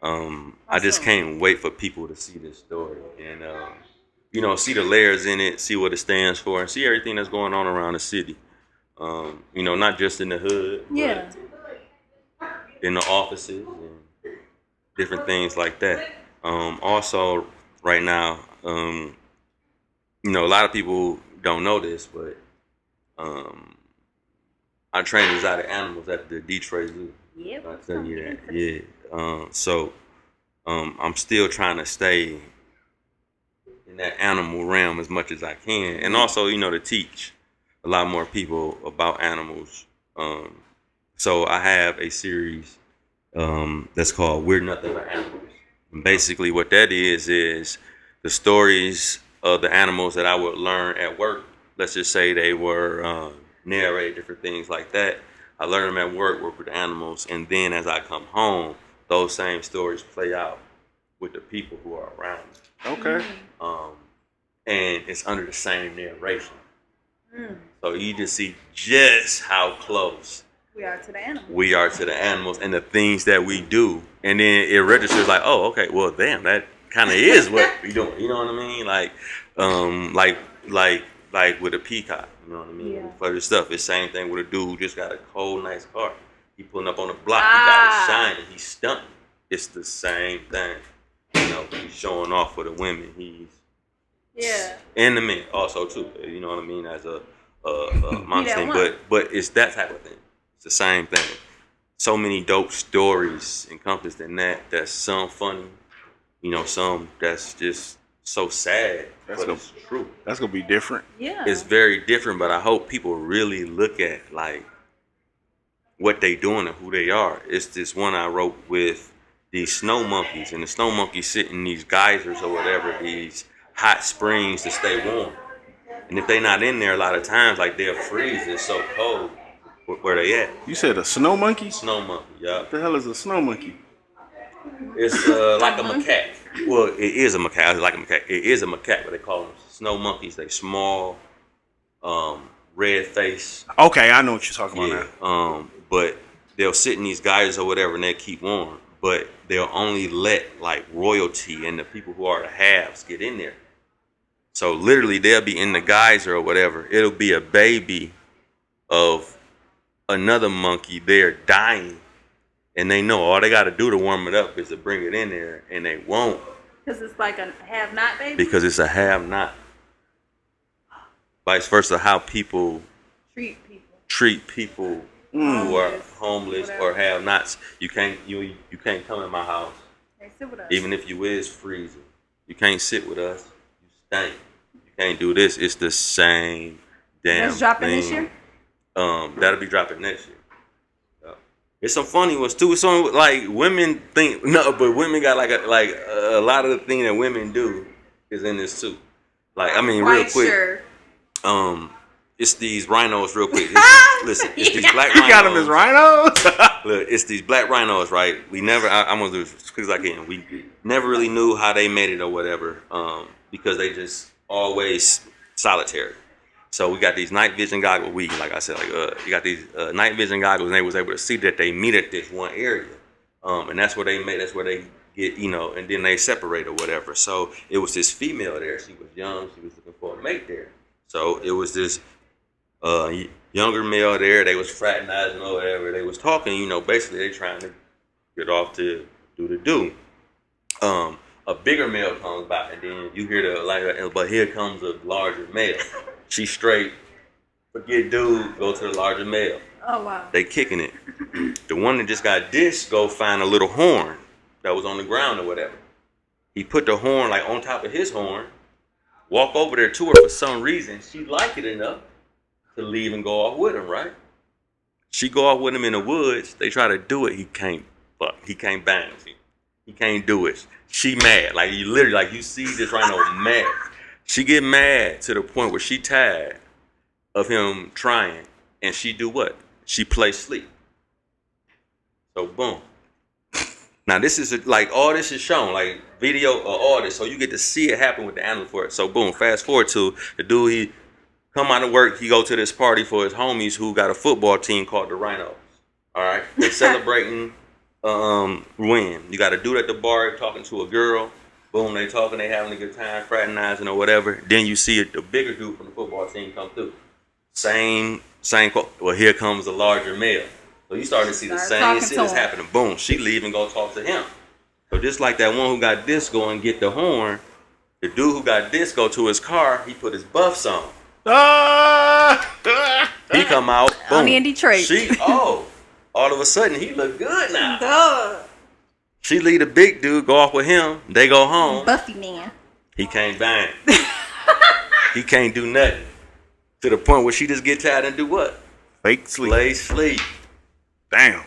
I just can't wait for people to see this story and, see the layers in it, see what it stands for, and see everything that's going on around the city. Not just in the hood, but in the offices and different things like that. Also, right now, a lot of people don't know this, but I train exotic animals at the Detroit Zoo. Yep. I'll tell you that. Yeah. So I'm still trying to stay in that animal realm as much as I can, and also, to teach a lot more people about animals. So I have a series that's called "We're Nothing But Animals." And basically, what that is the stories of the animals that I would learn at work. Let's just say they were narrate different things like that. I learn them at work with the animals, and then as I come home, those same stories play out with the people who are around me. Okay. And it's under the same narration. So you just see just how close we are to the animals and the things that we do. And then it registers like, oh, okay, well, damn, that kind of is what we doing. You know what I mean? Like with a peacock. You know what I mean? Yeah. For the stuff, it's the same thing with a dude who just got a cold, nice car. He pulling up on the block. He got it shining. He's stunting. It's the same thing. He's showing off for the women. He's and the men also too. You know what I mean? As a monster thing, but it's that type of thing. It's the same thing. So many dope stories encompassed in that. That's some funny. Some that's just so sad, but it's true. That's gonna be different. Yeah, it's very different. But I hope people really look at like what they doing and who they are. It's this one I wrote with these snow monkeys, and the snow monkeys sit in these geysers or whatever, these hot springs to stay warm. And if they not in there, a lot of times, like they'll freeze. It's so cold where they at. You said a snow monkey? Snow monkey, yeah. What the hell is a snow monkey? It's like a macaque. Well, it is a macaque. Like a macaque. It is a macaque, but they call them snow monkeys. They small, red face. Okay, I know what you're talking about now. But they'll sit in these guys or whatever, and they keep on. But they'll only let like royalty and the people who are the halves get in there. So literally, they'll be in the geyser or whatever. It'll be a baby of another monkey there dying, and they know all they got to do to warm it up is to bring it in there, and they won't. Because it's like a have-not baby? Because it's a have-not. Vice versa, how people treat people who are homeless or have-nots. You can't come in my house. Hey, sit with us. Even if you is freezing. You can't sit with us. You stink. You can't do this. It's the same damn That's dropping thing. this year? That'll be dropping next year. It's some funny ones too. It's on like women think but women got like a lot of the thing that women do is in this too. Like I mean, real quick. Sure. It's these rhinos, real quick. Listen, it's these black rhinos. You got them as rhinos? Look, it's these black rhinos, right? I'm gonna do as quick as I can. We never really knew how they made it or whatever, because they just always solitary. So we got these night vision goggles. Like I said, you got these night vision goggles, and they was able to see that they meet at this one area, and that's where they get, and then they separate or whatever. So it was this female there. She was young. She was looking for a mate there. So it was this younger male there. They was fraternizing or whatever. They was talking. Basically they trying to get off to do the do. A bigger male comes by, and then you hear but here comes a larger male. She straight, forget dude, go to the larger male. Oh, wow. They kicking it. The one that just got dished, go find a little horn that was on the ground or whatever. He put the horn like on top of his horn, walk over there to her for some reason. She liked it enough to leave and go off with him, right? She go off with him in the woods. They try to do it. He can't bang. He can't do it. She mad. Like you literally, like you see this rhino mad. She get mad to the point where she tired of him trying, and she do what? She play sleep. So boom. Now this is like all this is shown, like video or all this, so you get to see it happen with the animal for it. So boom, fast forward to the dude. He come out of work. He go to this party for his homies who got a football team called the Rhinos. All right, they celebrating win. You got a dude at the bar talking to a girl. Boom, they talking, they having a good time, fraternizing or whatever. Then you see the bigger dude from the football team come through. Same quote. Well, here comes the larger male. So you starting to see the same shit is happening. Boom, she leave and go talk to him. So just like that one who got this go and get the horn, the dude who got this go to his car, he put his buffs on. He come out, boom. Only in Detroit. All of a sudden he look good now. Duh. She leave the big dude, go off with him. They go home. Buffy man. He can't bang. He can't do nothing. To the point where she just get tired and do what? Fake sleep. Lay sleep. Damn.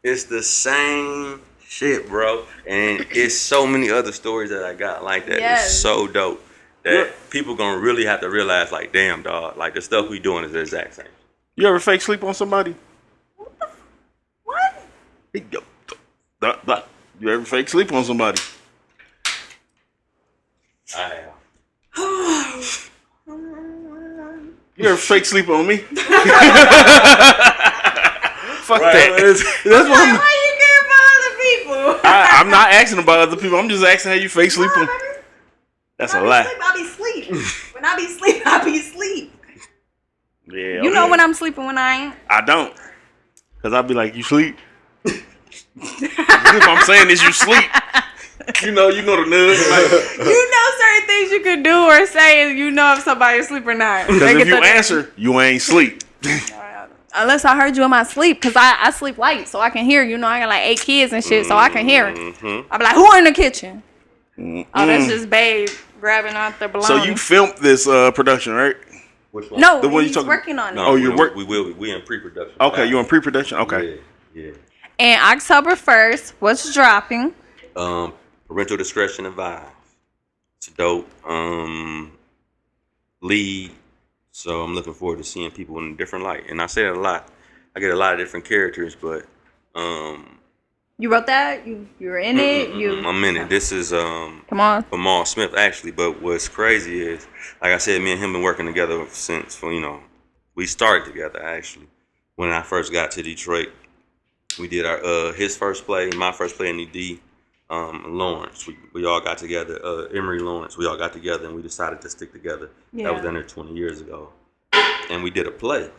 It's the same shit, bro. And it's so many other stories that I got like that. Yes. It's so dope that people gonna really have to realize, like, damn, dog, like the stuff we doing is the exact same. You ever fake sleep on somebody? What? You ever fake sleep on somebody? I have. You ever fake sleep on me? Fuck Right. that. That's what I'm, Why you care about other people? I'm not asking about other people. I'm just asking how you fake sleep on. That's a lie. I be sleep. When I be sleep, I be sleep. Yeah. You know when I'm sleeping, when I ain't. I don't. Cause I'll be like, you sleep. If I'm saying this, you sleep. You know the nudge. Like, You know certain things you could do or say, and you know if somebody's asleep or not. because if you answer, you ain't sleep. Unless I heard you in my sleep, because I sleep light, so I can hear. I got like 8 kids and shit, so I can hear. Mm-hmm. I be like, who in the kitchen? Oh, that's just babe grabbing out the balloon. So you filmed this production, right? Which one? No, The one you he's talking- working on it. No, Oh, you're we will be. We in pre-production. Okay, you in pre-production? Okay. Yeah. And October 1st, what's dropping? Parental discretion advised. It's dope. Lead. So I'm looking forward to seeing people in a different light. And I say that a lot. I get a lot of different characters, but You wrote that? You were in it? I'm in it. This is Come on. from Maul Smith actually. But what's crazy is, like I said, me and him been working together since we started together actually. When I first got to Detroit, we did our his first play, my first play in ED. Lawrence, we all got together. Emory Lawrence, we all got together and we decided to stick together. Yeah. That was done there 20 years ago, and we did a play,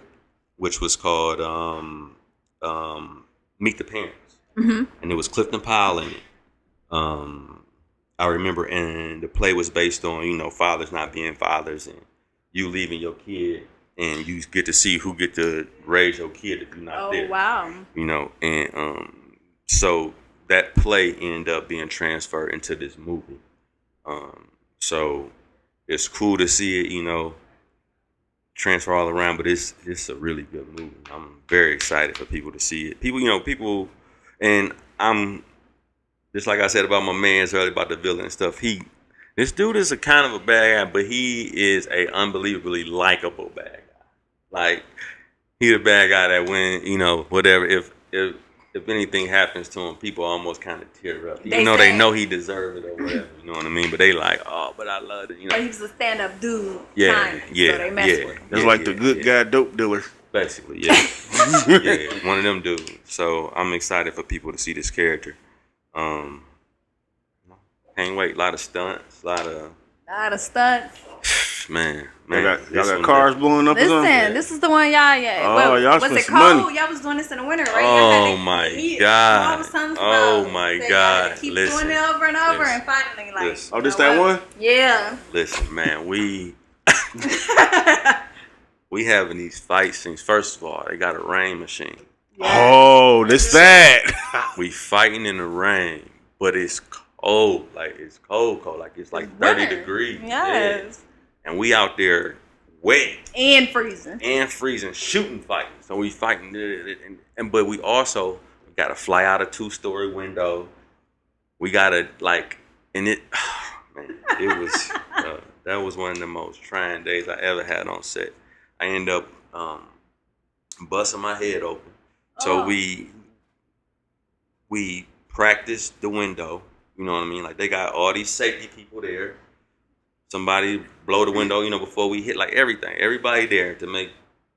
which was called Meet the Parents, and it was Clifton Powell in it. I remember, and the play was based on fathers not being fathers and you leaving your kid, and you get to see who get to raise your kid if you're not there. Oh wow! And so that play ended up being transferred into this movie. So it's cool to see it, transfer all around, but it's a really good movie. I'm very excited for people to see it. People, and I'm just like I said about my man's earlier about the villain and stuff. This dude is a kind of a bad guy, but he is a unbelievably likable bad guy. Like, he the bad guy that when whatever if anything happens to him, people almost kind of tear up. Even though they know he deserves it or whatever, you know what I mean? But they like, oh, but I love it, Oh, he was a stand-up dude. Yeah, so yeah, they mess with him. It's like the good guy dope dealer. Basically, yeah. Yeah, one of them dudes. So I'm excited for people to see this character. Can't wait. A lot of stunts, a lot of stunts. Man. Y'all got cars blowing up or something? Listen, this is the one y'all. Y'all was spent it some cold? money. Y'all was doing this in the winter, right? Oh my God! Oh my God! Keep Listen, doing it over and over, listen, and finally, like, listen. Oh, this that one? Yeah. Listen, man, we having these fight scenes. First of all, they got a rain machine. Oh, this that. We fighting in the rain, but it's cold. Like, it's cold. Like, it's like 30 degrees. Yes. Yeah. And we out there wet. And freezing. Shooting fighting. So we fighting. But we also got to fly out a 2-story window. We got to, and it, man, it was, that was one of the most trying days I ever had on set. I ended up busting my head open. So we practiced the window, you know what I mean? Like, they got all these safety people there. Somebody blow the window, before we hit, like, everything. Everybody there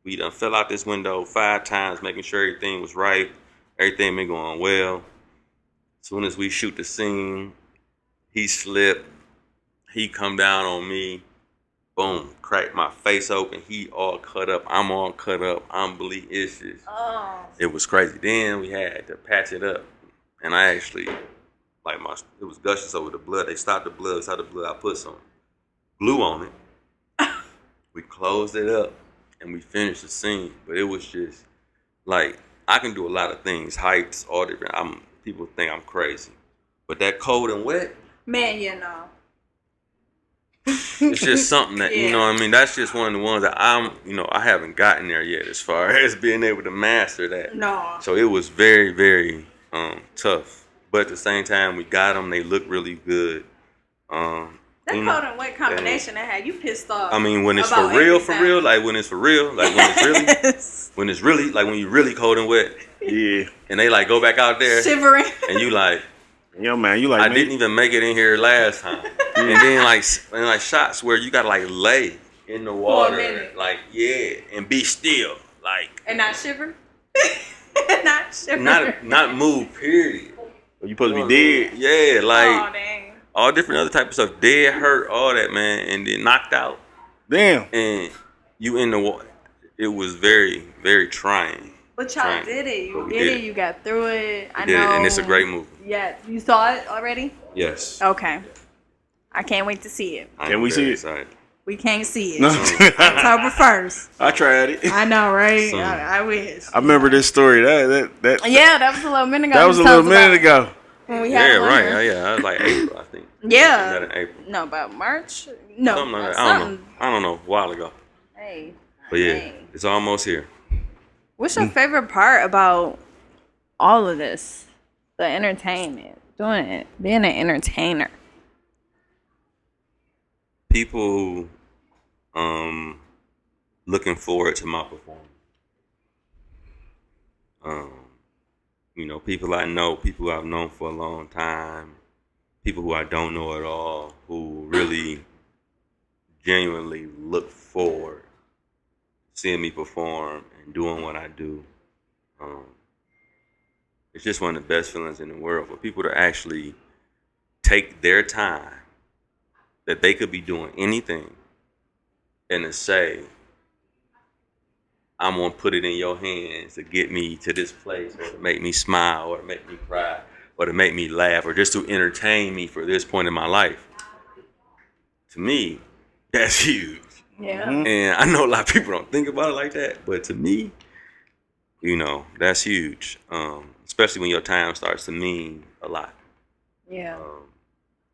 we done fell out this window 5 times, making sure everything was right. Everything been going well. As soon as we shoot the scene, he slipped. He come down on me. Boom, cracked my face open. He all cut up. I'm all cut up. I'm bleeding. It's just, it was crazy. Then we had to patch it up. And I actually, it was gushing over the blood. They stopped the blood. I put some glue on it. We closed it up and we finished the scene. But it was just, I can do a lot of things. Heights, all different. People think I'm crazy. But that cold and wet. Man, It's just something that, you know what I mean? That's just one of the ones that I haven't gotten there yet as far as being able to master that. No. So it was very, very tough. But at the same time, we got them. They look really good. That cold and wet combination that had you pissed off. I mean, when it's for real, like when it's really, like when you really cold and wet. Yeah. And they go back out there. Shivering. And you yo, man, you I didn't even make it in here last time. And then shots where you gotta lay in the water, for a minute. and be still, and not shiver. not move. Period. You supposed to be dead. Yeah, oh, dang. All different other type of stuff, dead, hurt, all that, man, and then knocked out. Damn. And you in the water. It was very, very trying. But y'all did it. You did it. You got through it. I know. And it's a great movie. Yeah. You saw it already? Yes. Okay. I can't wait to see it. Can we see it? Excited. We can't see it. October 1st. I tried it. I know, right? I wish. I remember this story. That that was a little minute ago. That was a little minute ago. When we had right. Yeah, it was April, I think. Yeah. In April. No, about March. No, something like that. I don't know. A while ago. Hey. But yeah, it's almost here. What's your favorite part about all of this? The entertainment, doing it, being an entertainer. People looking forward to my performance. people I know, people who I've known for a long time, people who I don't know at all, who really genuinely look forward to seeing me perform and doing what I do. It's just one of the best feelings in the world for people to actually take their time that they could be doing anything and to say, I'm going to put it in your hands to get me to this place, or to make me smile, or to make me cry, or to make me laugh, or just to entertain me for this point in my life. To me, that's huge. Yeah. And I know a lot of people don't think about it like that, but to me, that's huge. Especially when your time starts to mean a lot. Yeah.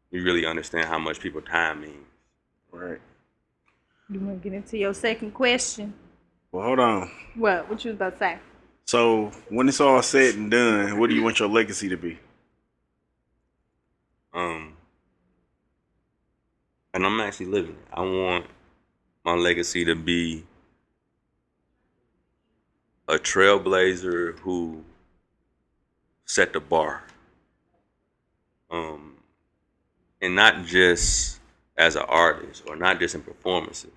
You really understand how much people's time means. Right. You want to get into your second question? Well, hold on. What you was about to say? So, when it's all said and done, what do you want your legacy to be? And I'm actually living it. I want my legacy to be a trailblazer who set the bar. And not just as an artist, or not just in performances,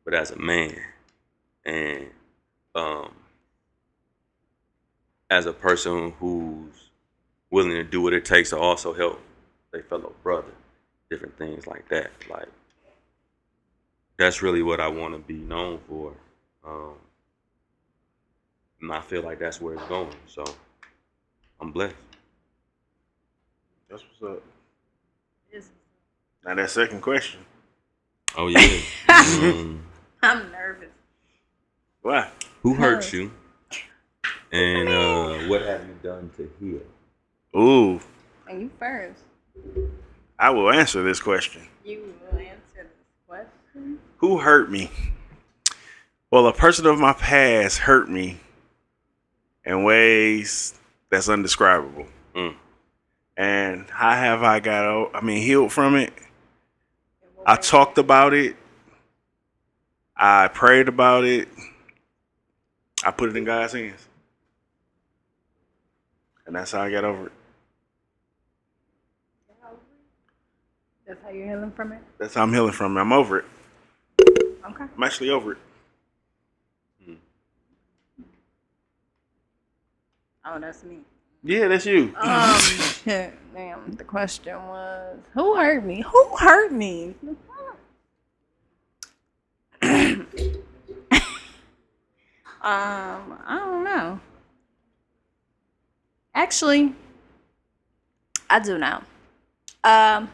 but as a man. And as a person who's willing to do what it takes to also help their fellow brother, different things like that. Like, that's really what I want to be known for. And I feel like that's where it's going. So I'm blessed. That's what's up. Now that second question. Oh yeah. I'm nervous. Why? Who hurt you? And what have you done to heal? Ooh. And you first. I will answer this question. You will answer this question. Who hurt me? Well, a person of my past hurt me in ways that's undescribable. And how have I healed from it? I talked about it. I prayed about it. I put it in God's hands. And that's how I got over it. That's how you're healing from it? That's how I'm healing from it. I'm over it. Okay. I'm actually over it. Oh, that's me. Yeah, that's you. Shit. Damn, the question was, who hurt me? Who hurt me? I don't know. Actually, I do know. My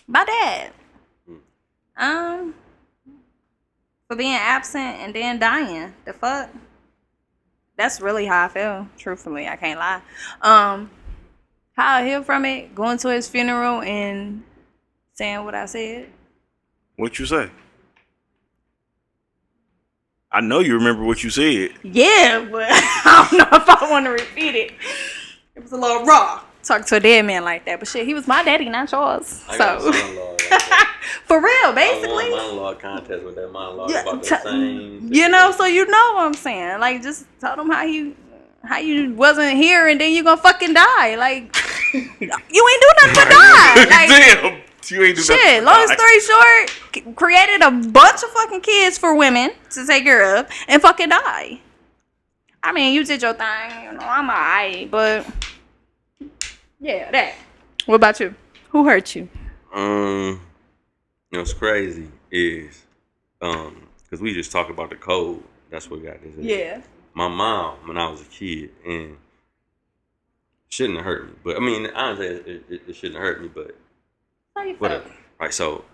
dad. For being absent and then dying. The fuck? That's really how I feel, truthfully. I can't lie. How I healed from it, going to his funeral and saying what I said. What you say? I know you remember what you said. Yeah, but I don't know if I want to repeat it. It was a little raw. Talk to a dead man like that. But shit, he was my daddy, not yours. I got a son-in-law like that. For real, basically. I won a monologue contest with that monologue about the same. So you know what I'm saying. Like, just tell them how you wasn't here and then you gonna fucking die. Like, you ain't do nothing to die. Like, damn, you ain't do nothing. Shit, long story short, created a bunch of fucking kids for women to take care of and fucking die. I mean, you did your thing. I'm alright, but yeah, that. What about you? Who hurt you? What's crazy is, because we just talked about the code. That's what got this. Yeah. My mom, when I was a kid, and shouldn't have hurt me. But I mean, honestly, it shouldn't have hurt me. But whatever. Right. So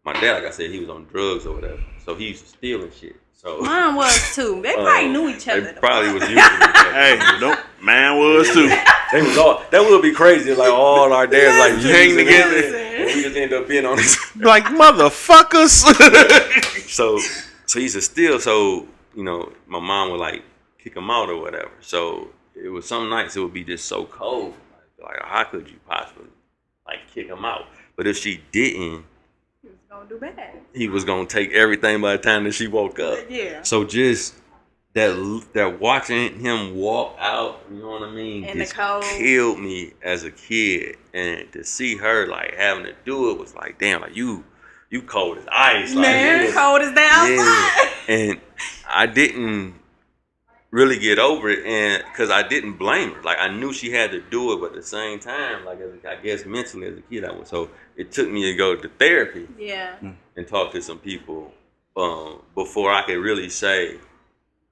my dad, like I said, he was on drugs or whatever. So he used to steal and shit. So mine was too. They probably knew each other. They probably was using each other. Hey, nope, man was too. They was all, that would be crazy. Like all our dads like hang together. And we just end up being on this. Like motherfuckers. So he used to steal. So my mom would like kick him out or whatever. So it was some nights it would be just so cold. Like how could you possibly like kick him out? But if she didn't, he was gonna do bad. He was gonna take everything by the time that she woke up. Yeah. So just that watching him walk out, you know what I mean, in the just cold. killed me as a kid, and to see her like having to do it was like, damn, like you cold as ice, like, Man, cold as that outside. yeah. And I didn't really get over it, and because I didn't blame her, like I knew she had to do it, but at the same time, like I guess mentally as a kid, so it took me to go to therapy, Yeah, and talk to some people before I could really say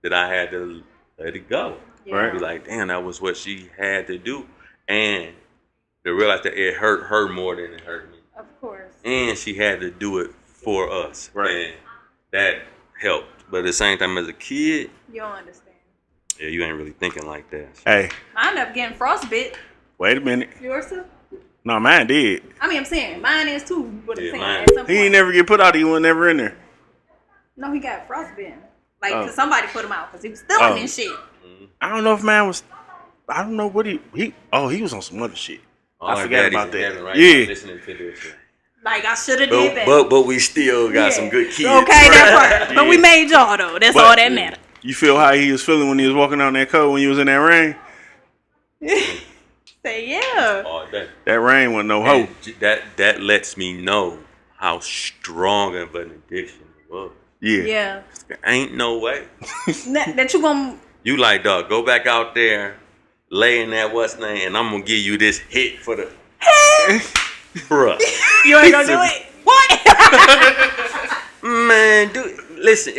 that I had to let it go. yeah. Right. Be like, damn, that was what she had to do, and to realize that it hurt her more than it hurt me, Of course. and she had to do it for us, Right. and that helped. But at the same time, as a kid, You don't understand. yeah, you ain't really thinking like that. Hey, I ended up getting frostbit. wait a minute. Yours too? No, mine did. I mean, I'm saying mine is too. But I'm Yeah, saying mine- at some He ain't point. never get put out. He was never in there. No, he got frostbitten. Like, Oh. 'cause somebody put him out because he was stealing Oh. and shit. I don't know if man was. I don't know what he was on some other shit. All I our forgot daddies about in that. heaven, right? Yeah. Listening to this. Like, I should have did that. But we still got some good kids. Okay, that part. But we made y'all, though. That's But- all that matters. You feel how he was feeling when he was walking out in that cold when you was in that rain? Say, yeah. All day. That rain wasn't no hope. And that lets me know how strong of an addiction it was. Yeah. Yeah. There ain't no way. That you gonna. You like, dog, go back out there, lay in that what's name, and I'm gonna give you this hit for the bruh. You ain't gonna do it? What? Man, dude, listen,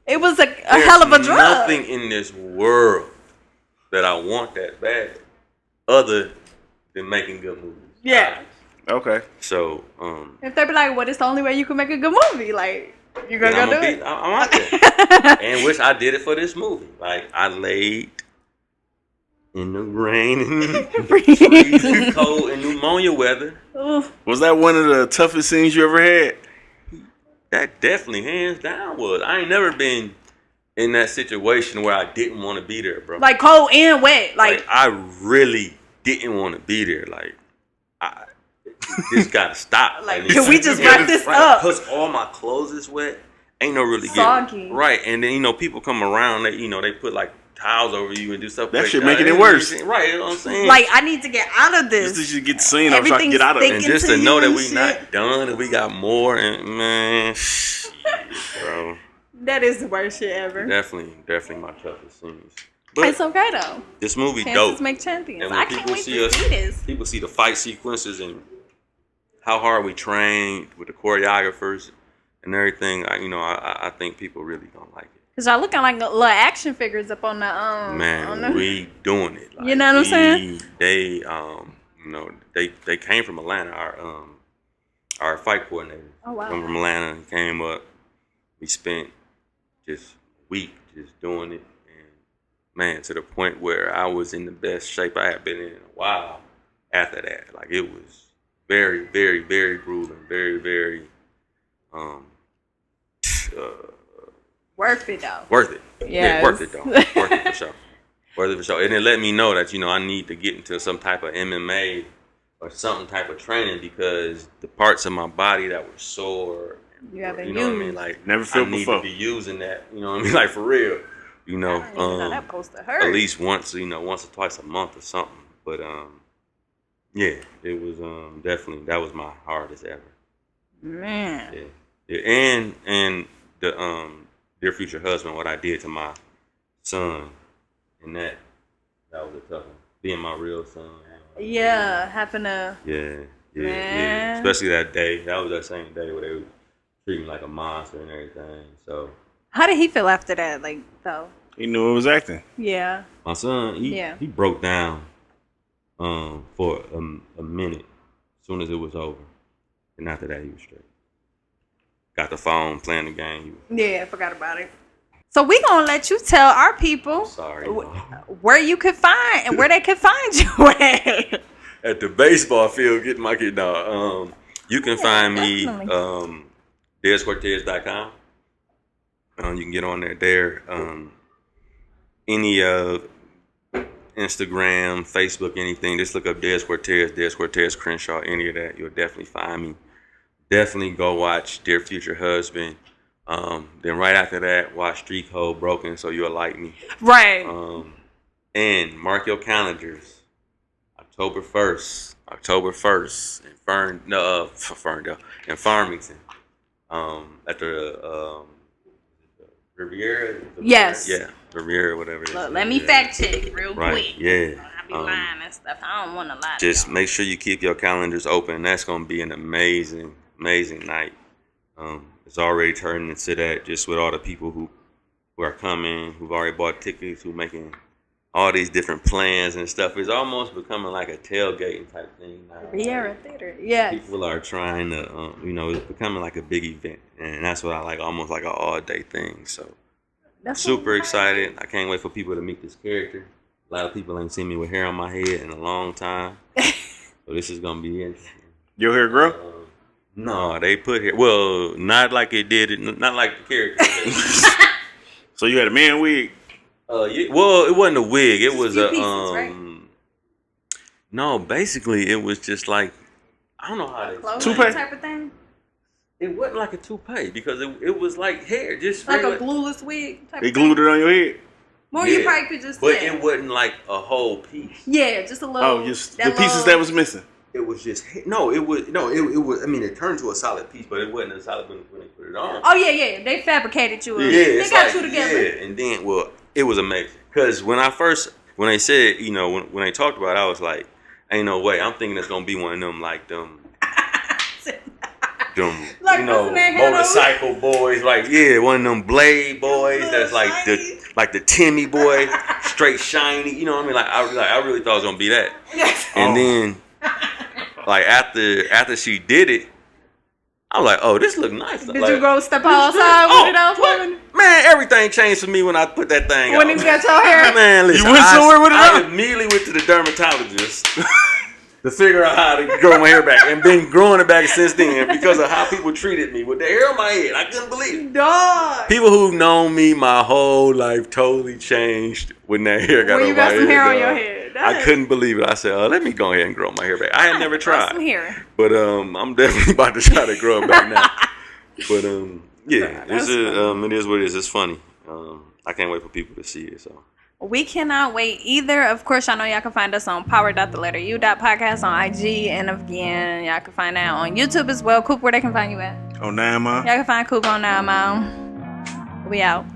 It was a there's hell of a drug. nothing in this world that I want that bad other than making good movies. Yeah. Okay. So, If they be like, "What is the only way you can make a good movie?" Like, you gonna then go do it? I'm out there. And which I did it for this movie. Like, I laid in the rain and freezing cold and pneumonia weather. Oof. Was that one of the toughest scenes you ever had? That definitely, hands down, was. I ain't never been in that situation where I didn't want to be there, bro. Like cold and wet. Like, I really didn't want to be there. Like, this gotta stop. Like, can we just wrap this up? Because all my clothes is wet. Ain't no really Soggy. getting right. And then people come around. They put like towels over you and do stuff. That like shit making it worse. Right. You know what I'm saying? Like, I need to get out of this. Just to get the scene off so I can Everything's get out of it. and sticking just to to know you that and we shit. not done and we got more. And man, shit, bro. That is the worst shit ever. Definitely my toughest scenes. But It's okay though. this movie Chances dope. make champions. And when I can't people wait see to us- see this. People see the fight sequences and how hard we trained with the choreographers and everything. I think people really gonna like it. Cause y'all looking like little action figures up on the Man, on the, we doing it. Like, You know what I'm saying? They they came from Atlanta. Our fight coordinator Oh, wow. come from Atlanta. He came up. We spent just a week just doing it, and man, to the point where I was in the best shape I had been in a while. After that, like, it was very, very, very grueling. Very, very worth it though. worth it. Yes. Yeah, worth it though. Worth it for sure. Worth it for sure. And it let me know that, I need to get into some type of MMA or some type of training, because the parts of my body that were sore, You haven't you know what I mean? used. Like, Never I felt need before. to be using that, you know what I mean? Like, for real. I didn't even know that supposed to hurt. At least once or twice a month or something. But yeah, it was definitely, that was my hardest ever. Man. Yeah. And the dear future husband, what I did to my son, and that was a tough one. Being my real son. Yeah, having to. Yeah. Man. Especially that day. That was that same day where they would treat me like a monster and everything. So How did he feel after that? Like though. He knew it was acting. Yeah. my son, he broke down for a minute as soon as it was over. And after that, he was straight. Got the phone, playing the game. Yeah, I forgot about it. So we gonna let you tell our people Sorry. where you could find and where they could find you at. At the baseball field, getting my kid dog. You can find me definitely. DesCortez.com. You can get on there. Any Instagram, Facebook, anything. Just look up Des Cortez, Crenshaw, any of that. You'll definitely find me. Definitely go watch Dear Future Husband. Then right after that, watch Street Code Broken, So You'll Like Me. Right. And mark your calendars. October 1st in Ferndale, in Farmington. At the Riviera. Yes. Yeah, Riviera, whatever it is. Look, let me fact check real Right. quick. Yeah. I be lying and stuff. I don't want to lie. Just make sure you keep your calendars open. That's gonna be an amazing night. It's already turning into that, just with all the people who are coming, who've already bought tickets, who making all these different plans and stuff. It's almost becoming like a tailgating type thing now. Riviera Theater. Yeah. People are trying to, it's becoming like a big event, and that's what I like, almost like an all-day thing. So, That's super excited. I can't wait for people to meet this character. A lot of people ain't seen me with hair on my head in a long time, so this is gonna be interesting. Your hair grow? No, they put hair. Well, not like it did. Not like the character. So you had a man wig? Yeah, well, it wasn't a wig. It was a pieces, right? No, basically it was just like, I don't know how they Toupee type of thing? It wasn't like a toupee because it was like hair, just Like regular. a glueless wig type They of glued thing? it on your head? More you probably could just But say. it wasn't like a whole piece. Yeah, just a little. Oh, just the pieces that was missing. It was just it was. I mean, it turned to a solid piece, but it wasn't a solid when they put it on. Oh yeah. They fabricated you. Yeah, They got you together. Yeah, and then it was amazing because when they said, when they talked about it, I was like, ain't no way. I'm thinking it's gonna be one of them like them. Like motorcycle boys, like one of them Blade boys. That's like the Timmy boy, straight shiny. You know what I mean? Like I really thought it was gonna be that. And then, like after she did it, I was like, oh, this look nice. Did you go step outside with it on? Man, everything changed for me when I put that thing When on. you got your hair? Man, listen, You went somewhere with it I on? immediately went to the dermatologist. To figure out how to grow my hair back, and been growing it back since then because of how people treated me with the hair on my head. I couldn't believe it. Dog. People who've known me my whole life totally changed when that hair got When on you my got head. some hair on dog. your head. I couldn't believe it. I said, "Let me go ahead and grow my hair back." I had never tried, Some hair. but I'm definitely about to try to grow it back now. But yeah, it is what it is. It's funny. I can't wait for people to see it. So. We cannot wait either. Of course, y'all know y'all can find us on power.the-letter-u.podcast on IG. And again, y'all can find that on YouTube as well. Coop, where they can find you at? On 9 Mile. Y'all can find Coop on 9 Mile. We out.